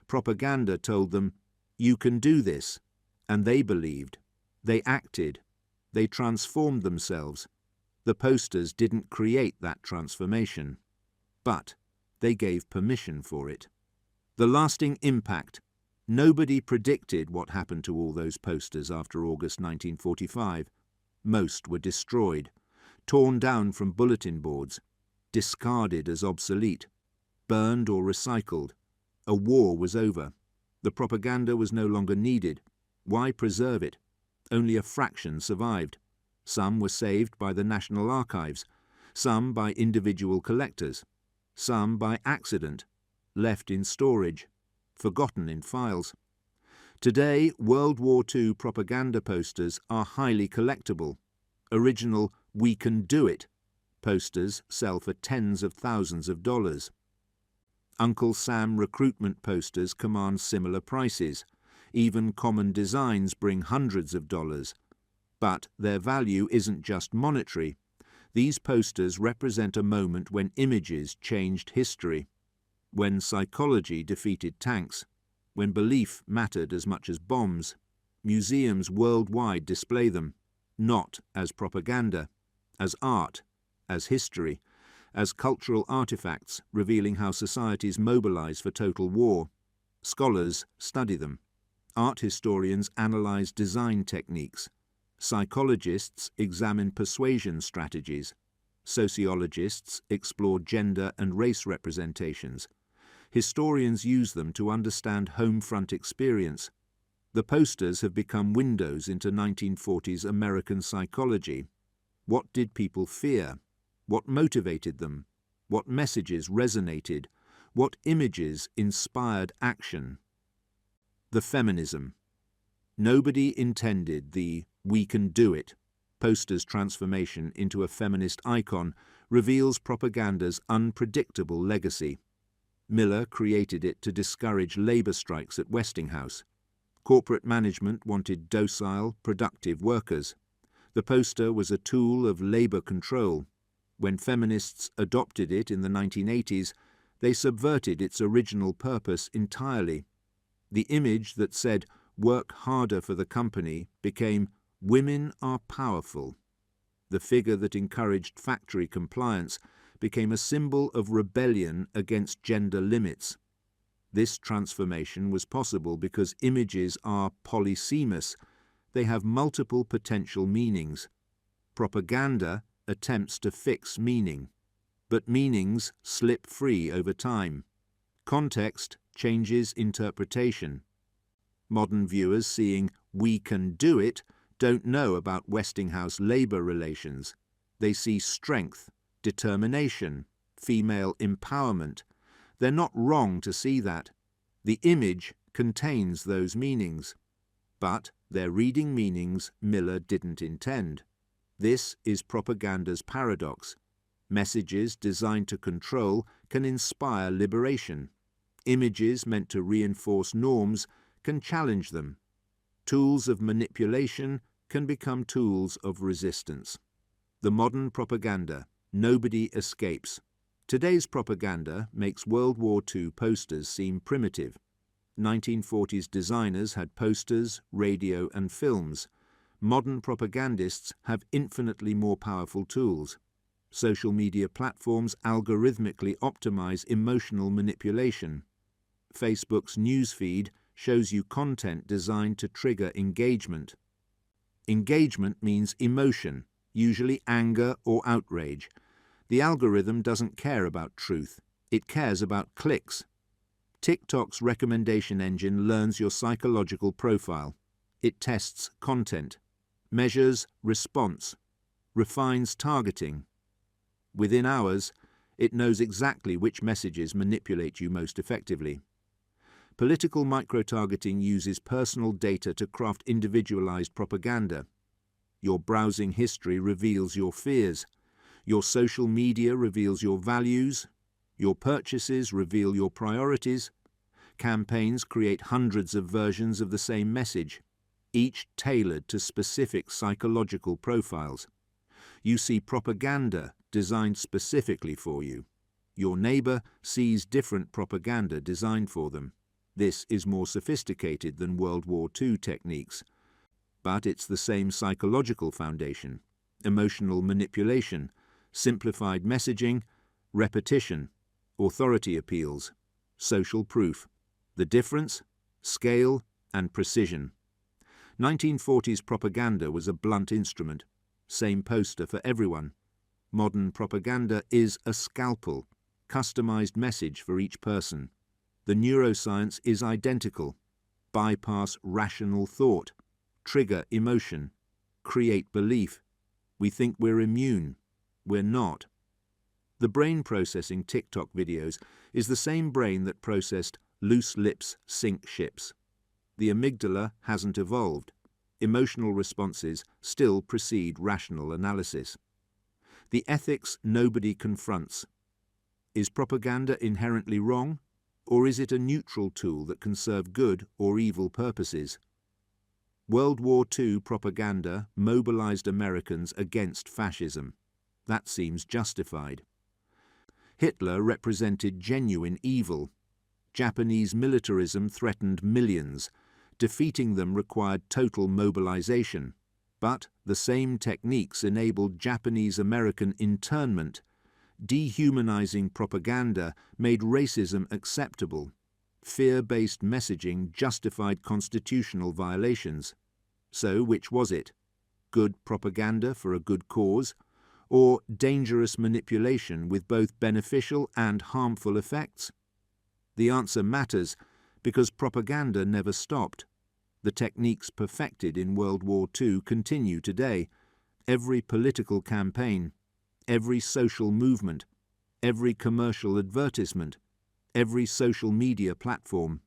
Propaganda told them, "You can do this," and they believed. They acted. They transformed themselves. The posters didn't create that transformation, but they gave permission for it. The lasting impact. Nobody predicted what happened to all those posters after August 1945. Most were destroyed, torn down from bulletin boards, discarded as obsolete, burned or recycled. A war was over. The propaganda was no longer needed. Why preserve it? Only a fraction survived. Some were saved by the National Archives, some by individual collectors, some by accident, left in storage, forgotten in files. Today, World War II propaganda posters are highly collectible. Original "We Can Do It" posters sell for tens of thousands of dollars. Uncle Sam recruitment posters command similar prices. Even common designs bring hundreds of dollars. But their value isn't just monetary. These posters represent a moment when images changed history, when psychology defeated tanks, when belief mattered as much as bombs. Museums worldwide display them, not as propaganda, as art, as history, as cultural artifacts revealing how societies mobilize for total war. Scholars study them. Art historians analyze design techniques. Psychologists examine persuasion strategies. Sociologists explore gender and race representations. Historians use them to understand home front experience. The posters have become windows into 1940s American psychology. What did people fear? What motivated them? What messages resonated? What images inspired action? The feminism. Nobody intended the "We Can Do It" poster's transformation into a feminist icon reveals propaganda's unpredictable legacy. Miller created it to discourage labor strikes at Westinghouse. Corporate management wanted docile, productive workers. The poster was a tool of labor control. When feminists adopted it in the 1980s, they subverted its original purpose entirely. The image that said, "Work harder for the company," became, "Women are powerful." The figure that encouraged factory compliance became a symbol of rebellion against gender limits. This transformation was possible because images are polysemous. They have multiple potential meanings. Propaganda attempts to fix meaning, but meanings slip free over time. Context changes interpretation. Modern viewers seeing "We Can Do It" don't know about Westinghouse labor relations. They see strength, determination, female empowerment. They're not wrong to see that. The image contains those meanings. But they're reading meanings Miller didn't intend. This is propaganda's paradox. Messages designed to control can inspire liberation. Images meant to reinforce norms can challenge them. Tools of manipulation can become tools of resistance. The modern propaganda. Nobody escapes. Today's propaganda makes World War II posters seem primitive. 1940s designers had posters, radio, and films. Modern propagandists have infinitely more powerful tools. Social media platforms algorithmically optimize emotional manipulation. Facebook's newsfeed shows you content designed to trigger engagement. Engagement means emotion, usually anger or outrage. The algorithm doesn't care about truth. It cares about clicks. TikTok's recommendation engine learns your psychological profile. It tests content, measures response, refines targeting. Within hours, it knows exactly which messages manipulate you most effectively. Political micro-targeting uses personal data to craft individualized propaganda. Your browsing history reveals your fears. Your social media reveals your values. Your purchases reveal your priorities. Campaigns create hundreds of versions of the same message, each tailored to specific psychological profiles. You see propaganda designed specifically for you. Your neighbor sees different propaganda designed for them. This is more sophisticated than World War II techniques, but it's the same psychological foundation: emotional manipulation, simplified messaging, repetition, authority appeals, social proof. The difference? Scale and precision. 1940s propaganda was a blunt instrument. Same poster for everyone. Modern propaganda is a scalpel, customized message for each person. The neuroscience is identical. Bypass rational thought, trigger emotion, create belief. We think we're immune. We're not. The brain processing TikTok videos is the same brain that processed loose lips sink ships. The amygdala hasn't evolved. Emotional responses still precede rational analysis. The ethics nobody confronts. Is propaganda inherently wrong, or is it a neutral tool that can serve good or evil purposes? World War II propaganda mobilized Americans against fascism. That seems justified. Hitler represented genuine evil. Japanese militarism threatened millions. Defeating them required total mobilization. But the same techniques enabled Japanese-American internment. Dehumanizing propaganda made racism acceptable. Fear-based messaging justified constitutional violations. So which was it? Good propaganda for a good cause, or dangerous manipulation with both beneficial and harmful effects? The answer matters because propaganda never stopped. The techniques perfected in World War II continue today. Every political campaign, every social movement, every commercial advertisement, every social media platform,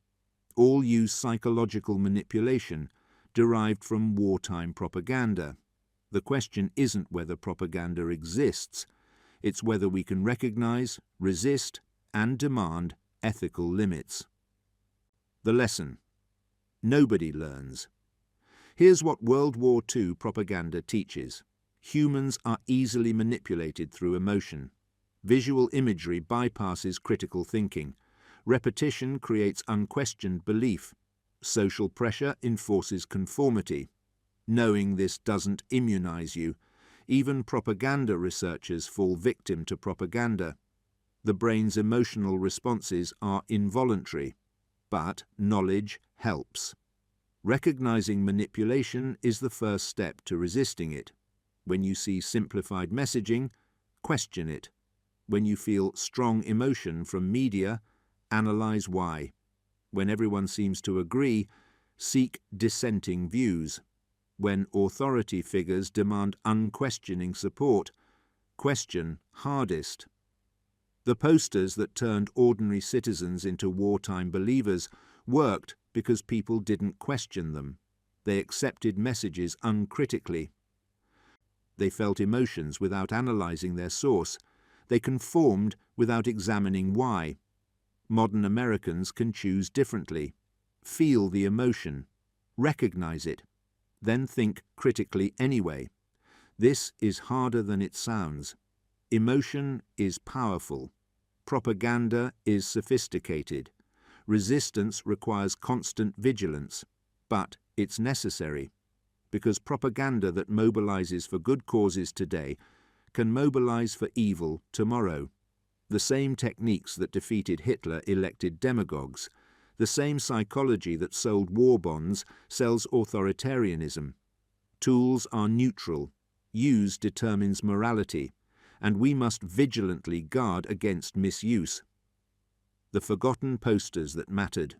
all use psychological manipulation derived from wartime propaganda. The question isn't whether propaganda exists, it's whether we can recognize, resist, and demand ethical limits. The lesson: nobody learns. Here's what World War II propaganda teaches. Humans are easily manipulated through emotion. Visual imagery bypasses critical thinking. Repetition creates unquestioned belief. Social pressure enforces conformity. Knowing this doesn't immunize you. Even propaganda researchers fall victim to propaganda. The brain's emotional responses are involuntary, but knowledge helps. Recognizing manipulation is the first step to resisting it. When you see simplified messaging, question it. When you feel strong emotion from media, analyze why. When everyone seems to agree, seek dissenting views. When authority figures demand unquestioning support, question hardest. The posters that turned ordinary citizens into wartime believers worked because people didn't question them. They accepted messages uncritically. They felt emotions without analyzing their source. They conformed without examining why. Modern Americans can choose differently. Feel the emotion. Recognize it. Then think critically anyway. This is harder than it sounds. Emotion is powerful. Propaganda is sophisticated. Resistance requires constant vigilance, but it's necessary, because propaganda that mobilizes for good causes today can mobilize for evil tomorrow. The same techniques that defeated Hitler elected demagogues. The same psychology that sold war bonds sells authoritarianism. Tools are neutral. Use determines morality, and we must vigilantly guard against misuse. The forgotten posters that mattered.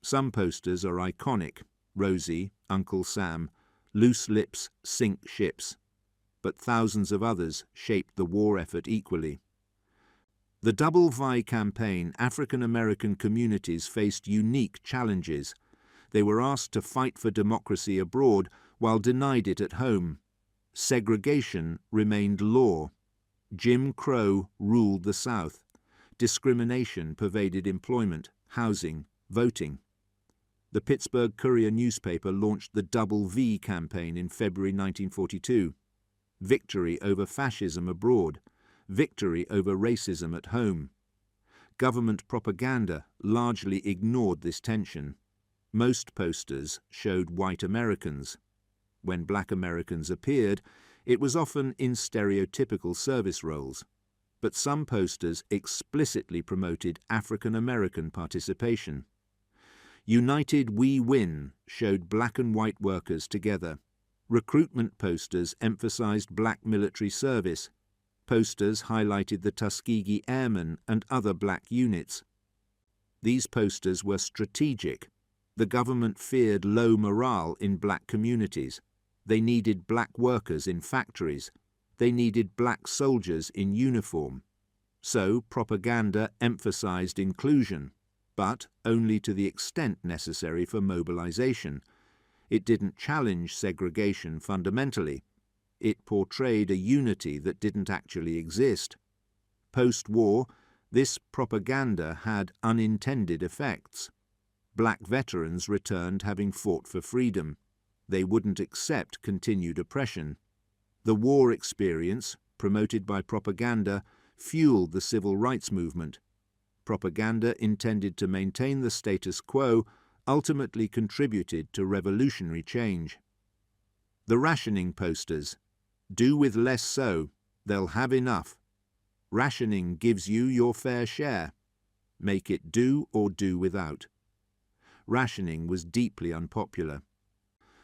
Some posters are iconic: Rosie, Uncle Sam, loose lips sink ships. but thousands of others shaped the war effort equally. The Double Vi campaign, African American communities faced unique challenges. They were asked to fight for democracy abroad while denied it at home. Segregation remained law. Jim Crow ruled the South. Discrimination pervaded employment, housing, voting. The Pittsburgh Courier newspaper launched the Double V campaign in February 1942. Victory over fascism abroad. Victory over racism at home. Government propaganda largely ignored this tension. Most posters showed white Americans. When black Americans appeared, it was often in stereotypical service roles. But some posters explicitly promoted African American participation. United We Win showed black and white workers together. Recruitment posters emphasized black military service. Posters highlighted the Tuskegee Airmen and other black units. These posters were strategic. The government feared low morale in black communities. They needed black workers in factories. They needed black soldiers in uniform. So propaganda emphasized inclusion, but only to the extent necessary for mobilization. It didn't challenge segregation fundamentally. It portrayed a unity that didn't actually exist. Post-war, this propaganda had unintended effects. Black veterans returned having fought for freedom. They wouldn't accept continued oppression. The war experience, promoted by propaganda, fueled the civil rights movement. Propaganda intended to maintain the status quo ultimately contributed to revolutionary change. The rationing posters. Do with less so, they'll have enough. Rationing gives you your fair share. Make it do or do without. Rationing was deeply unpopular.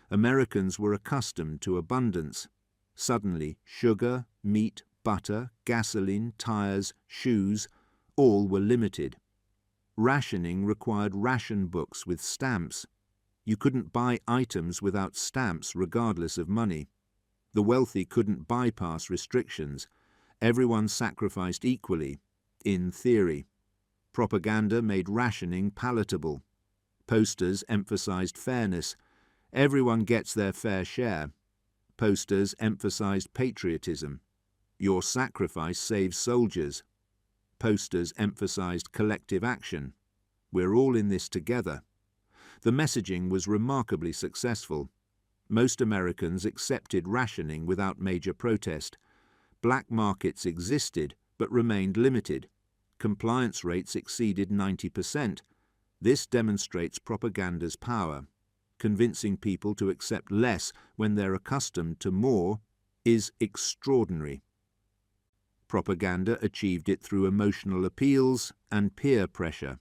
Americans were accustomed to abundance. Suddenly, sugar, meat, butter, gasoline, tires, shoes, all were limited. Rationing required ration books with stamps. You couldn't buy items without stamps regardless of money. The wealthy couldn't bypass restrictions. Everyone sacrificed equally, in theory. Propaganda made rationing palatable. Posters emphasized fairness. Everyone gets their fair share. Posters emphasized patriotism. Your sacrifice saves soldiers. Posters emphasized collective action. We're all in this together. The messaging was remarkably successful. Most Americans accepted rationing without major protest. Black markets existed, but remained limited. Compliance rates exceeded 90%. This demonstrates propaganda's power. Convincing people to accept less when they're accustomed to more is extraordinary. Propaganda achieved it through emotional appeals and peer pressure.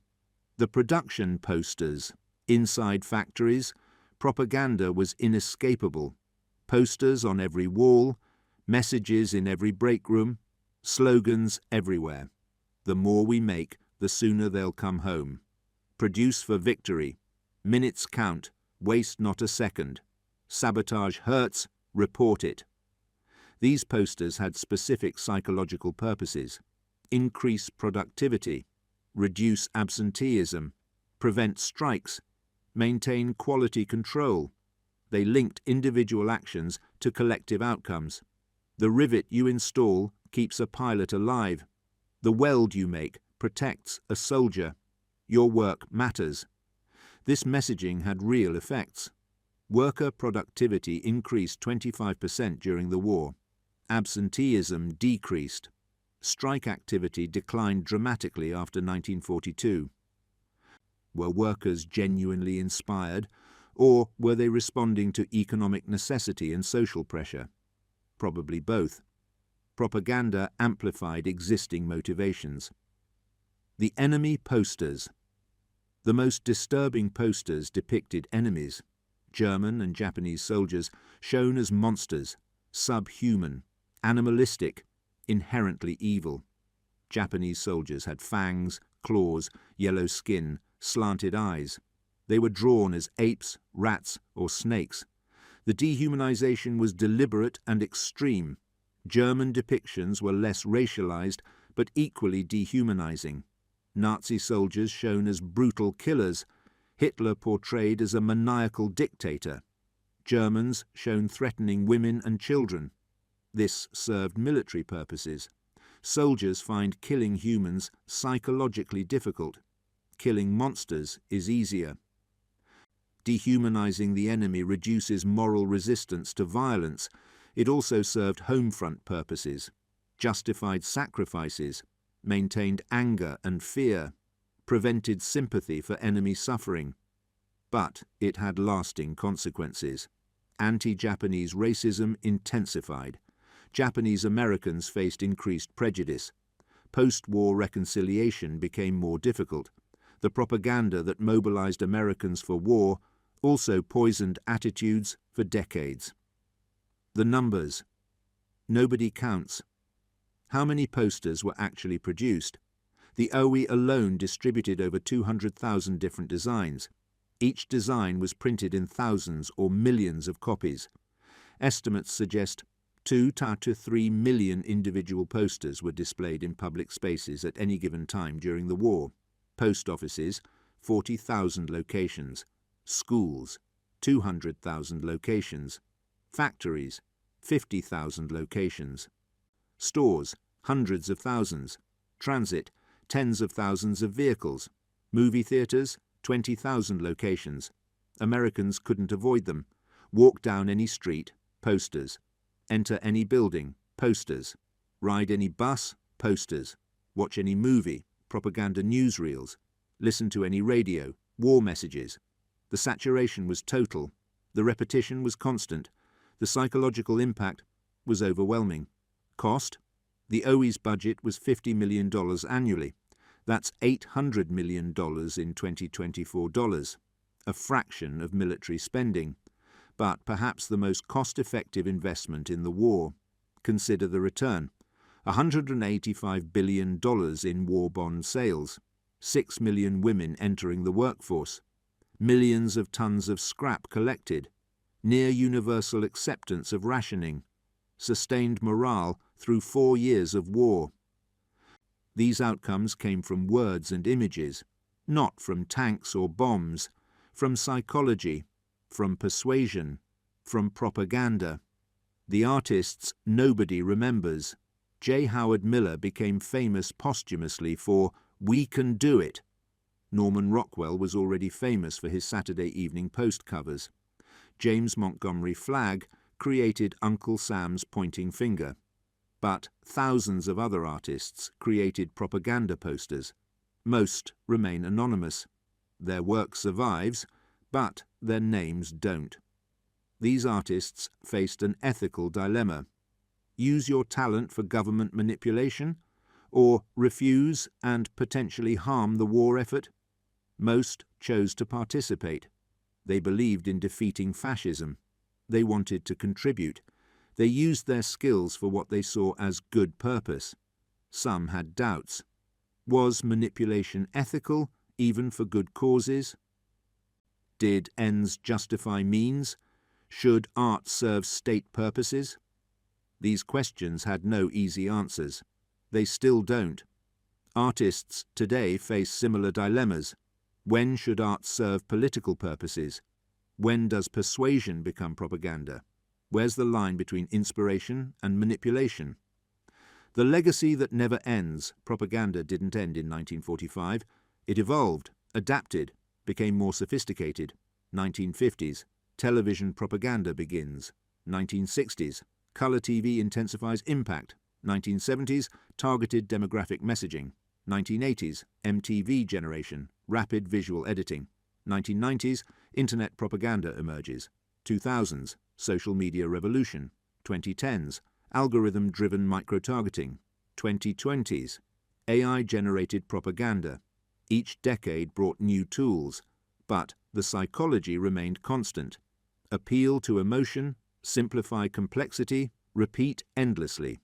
The production posters. Inside factories, propaganda was inescapable. Posters on every wall, messages in every break room, slogans everywhere. The more we make, the sooner they'll come home. Produce for victory. Minutes count. Waste not a second. Sabotage hurts. Report it. These posters had specific psychological purposes. Increase productivity. Reduce absenteeism. Prevent strikes. Maintain quality control. They linked individual actions to collective outcomes. The rivet you install keeps a pilot alive. The weld you make protects a soldier. Your work matters. This messaging had real effects. Worker productivity increased 25% during the war. Absenteeism decreased. Strike activity declined dramatically after 1942. Were workers genuinely inspired, or were they responding to economic necessity and social pressure? Probably both. Propaganda amplified existing motivations. The enemy posters. The most disturbing posters depicted enemies, German and Japanese soldiers shown as monsters, subhuman, animalistic, inherently evil. Japanese soldiers had fangs, claws, yellow skin, slanted eyes. They were drawn as apes, rats, or snakes. The dehumanization was deliberate and extreme. German depictions were less racialized but equally dehumanizing. Nazi soldiers shown as brutal killers, Hitler portrayed as a maniacal dictator, Germans shown threatening women and children. This served military purposes. Soldiers find killing humans psychologically difficult. Killing monsters is easier. Dehumanizing the enemy reduces moral resistance to violence. It also served home front purposes, justified sacrifices, maintained anger and fear, prevented sympathy for enemy suffering. But it had lasting consequences. Anti-Japanese racism intensified. Japanese Americans faced increased prejudice. Post-war reconciliation became more difficult. The propaganda that mobilized Americans for war also poisoned attitudes for decades. The numbers. Nobody counts. How many posters were actually produced? The OE alone distributed over 200,000 different designs. Each design was printed in thousands or millions of copies. Estimates suggest 2 to 3 million individual posters were displayed in public spaces at any given time during the war. Post offices, 40,000 locations. Schools, 200,000 locations. Factories, 50,000 locations. Stores, hundreds of thousands. Transit, tens of thousands of vehicles. Movie theaters, 20,000 locations. Americans couldn't avoid them. Walk down any street, posters. Enter any building, posters. Ride any bus, posters. Watch any movie, propaganda newsreels. Listen to any radio, war messages. The saturation was total. The repetition was constant. The psychological impact was overwhelming. Cost? The OE's budget was $50 million annually. That's $800 million in 2024 dollars, a fraction of military spending, but perhaps the most cost-effective investment in the war. Consider the return. $185 billion in war bond sales, 6 million women entering the workforce, millions of tons of scrap collected, near universal acceptance of rationing, sustained morale through 4 years of war. These outcomes came from words and images, not from tanks or bombs, from psychology, from persuasion, from propaganda. The artists nobody remembers. J. Howard Miller became famous posthumously for "We Can Do It." Norman Rockwell was already famous for his Saturday Evening Post covers. James Montgomery Flagg created Uncle Sam's Pointing Finger. But thousands of other artists created propaganda posters. Most remain anonymous. Their work survives, but their names don't. These artists faced an ethical dilemma. Use your talent for government manipulation, or refuse and potentially harm the war effort? Most chose to participate. They believed in defeating fascism. They wanted to contribute. They used their skills for what they saw as good purpose. Some had doubts. Was manipulation ethical, even for good causes? Did ends justify means? Should art serve state purposes? These questions had no easy answers. They still don't. Artists today face similar dilemmas. When should art serve political purposes? When does persuasion become propaganda? Where's the line between inspiration and manipulation? The legacy that never ends, propaganda didn't end in 1945. It evolved, adapted, became more sophisticated. 1950s, television propaganda begins. 1960s, color TV intensifies impact. 1970s, targeted demographic messaging. 1980s, MTV generation, rapid visual editing. 1990s, internet propaganda emerges. 2000s, social media revolution. 2010s, algorithm-driven micro-targeting. 2020s, AI-generated propaganda. Each decade brought new tools, but the psychology remained constant. Appeal to emotion, simplify complexity, repeat endlessly.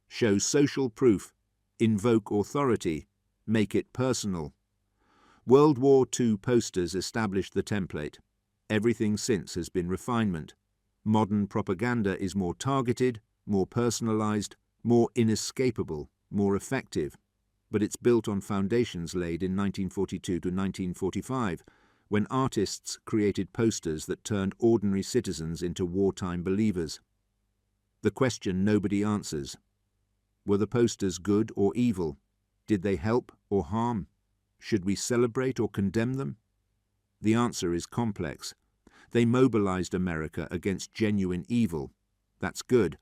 Show social proof, invoke authority, make it personal. World War II posters established the template. Everything since has been refinement. Modern propaganda is more targeted, more personalized, more inescapable, more effective. But it's built on foundations laid in 1942 to 1945, when artists created posters that turned ordinary citizens into wartime believers. The question nobody answers: were the posters good or evil? Did they help or harm? Should we celebrate or condemn them? The answer is complex. They mobilized America against genuine evil. That's good.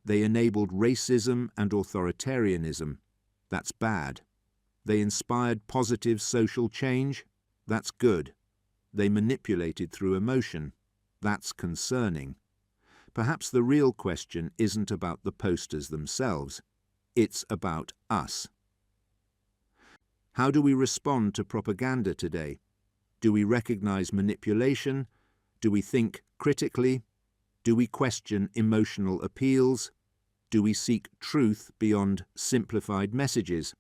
They enabled racism and authoritarianism. That's bad. They inspired positive social change. That's good. They manipulated through emotion. That's concerning. Perhaps the real question isn't about the posters themselves. It's about us. How do we respond to propaganda today? Do we recognize manipulation? Do we think critically? Do we question emotional appeals? Do we seek truth beyond simplified messages?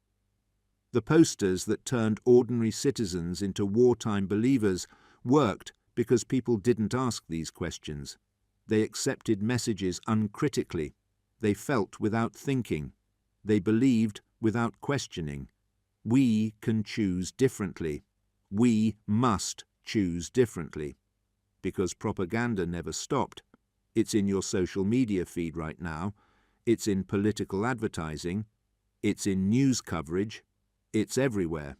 The posters that turned ordinary citizens into wartime believers worked because people didn't ask these questions. They accepted messages uncritically. They felt without thinking. They believed without questioning. We can choose differently. We must choose differently. Because propaganda never stopped. It's in your social media feed right now. It's in political advertising. It's in news coverage. It's everywhere.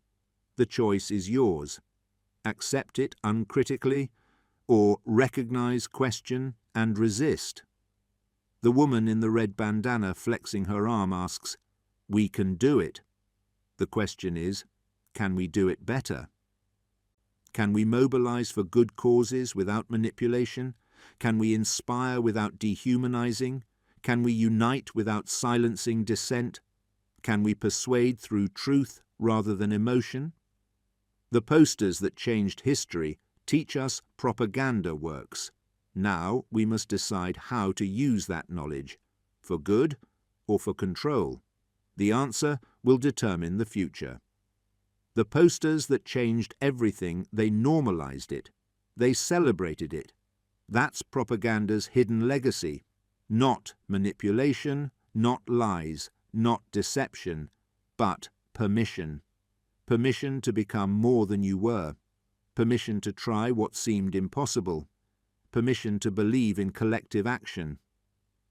The choice is yours. Accept it uncritically, or recognize, question, and resist. The woman in the red bandana flexing her arm asks, "We can do it." The question is, can we do it better? Can we mobilize for good causes without manipulation? Can we inspire without dehumanizing? Can we unite without silencing dissent? Can we persuade through truth rather than emotion? The posters that changed history teach us propaganda works. Now we must decide how to use that knowledge, for good or for control. The answer will determine the future. The posters that changed everything, they normalized it. They celebrated it. That's propaganda's hidden legacy. Not manipulation, not lies, not deception, but permission. Permission to become more than you were. Permission to try what seemed impossible. Permission to believe in collective action.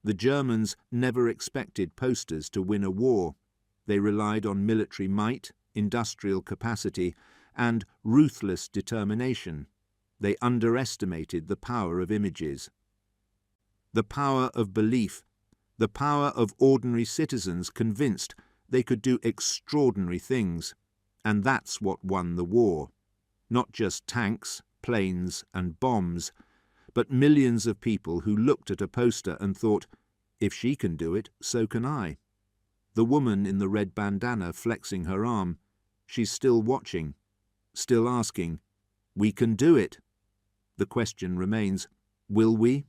The Germans never expected posters to win a war. They relied on military might, industrial capacity, and ruthless determination. They underestimated the power of images. The power of belief, the power of ordinary citizens convinced they could do extraordinary things. And that's what won the war. Not just tanks, planes, and bombs, but millions of people who looked at a poster and thought, if she can do it, so can I. The woman in the red bandana flexing her arm, she's still watching, still asking, we can do it. The question remains, will we?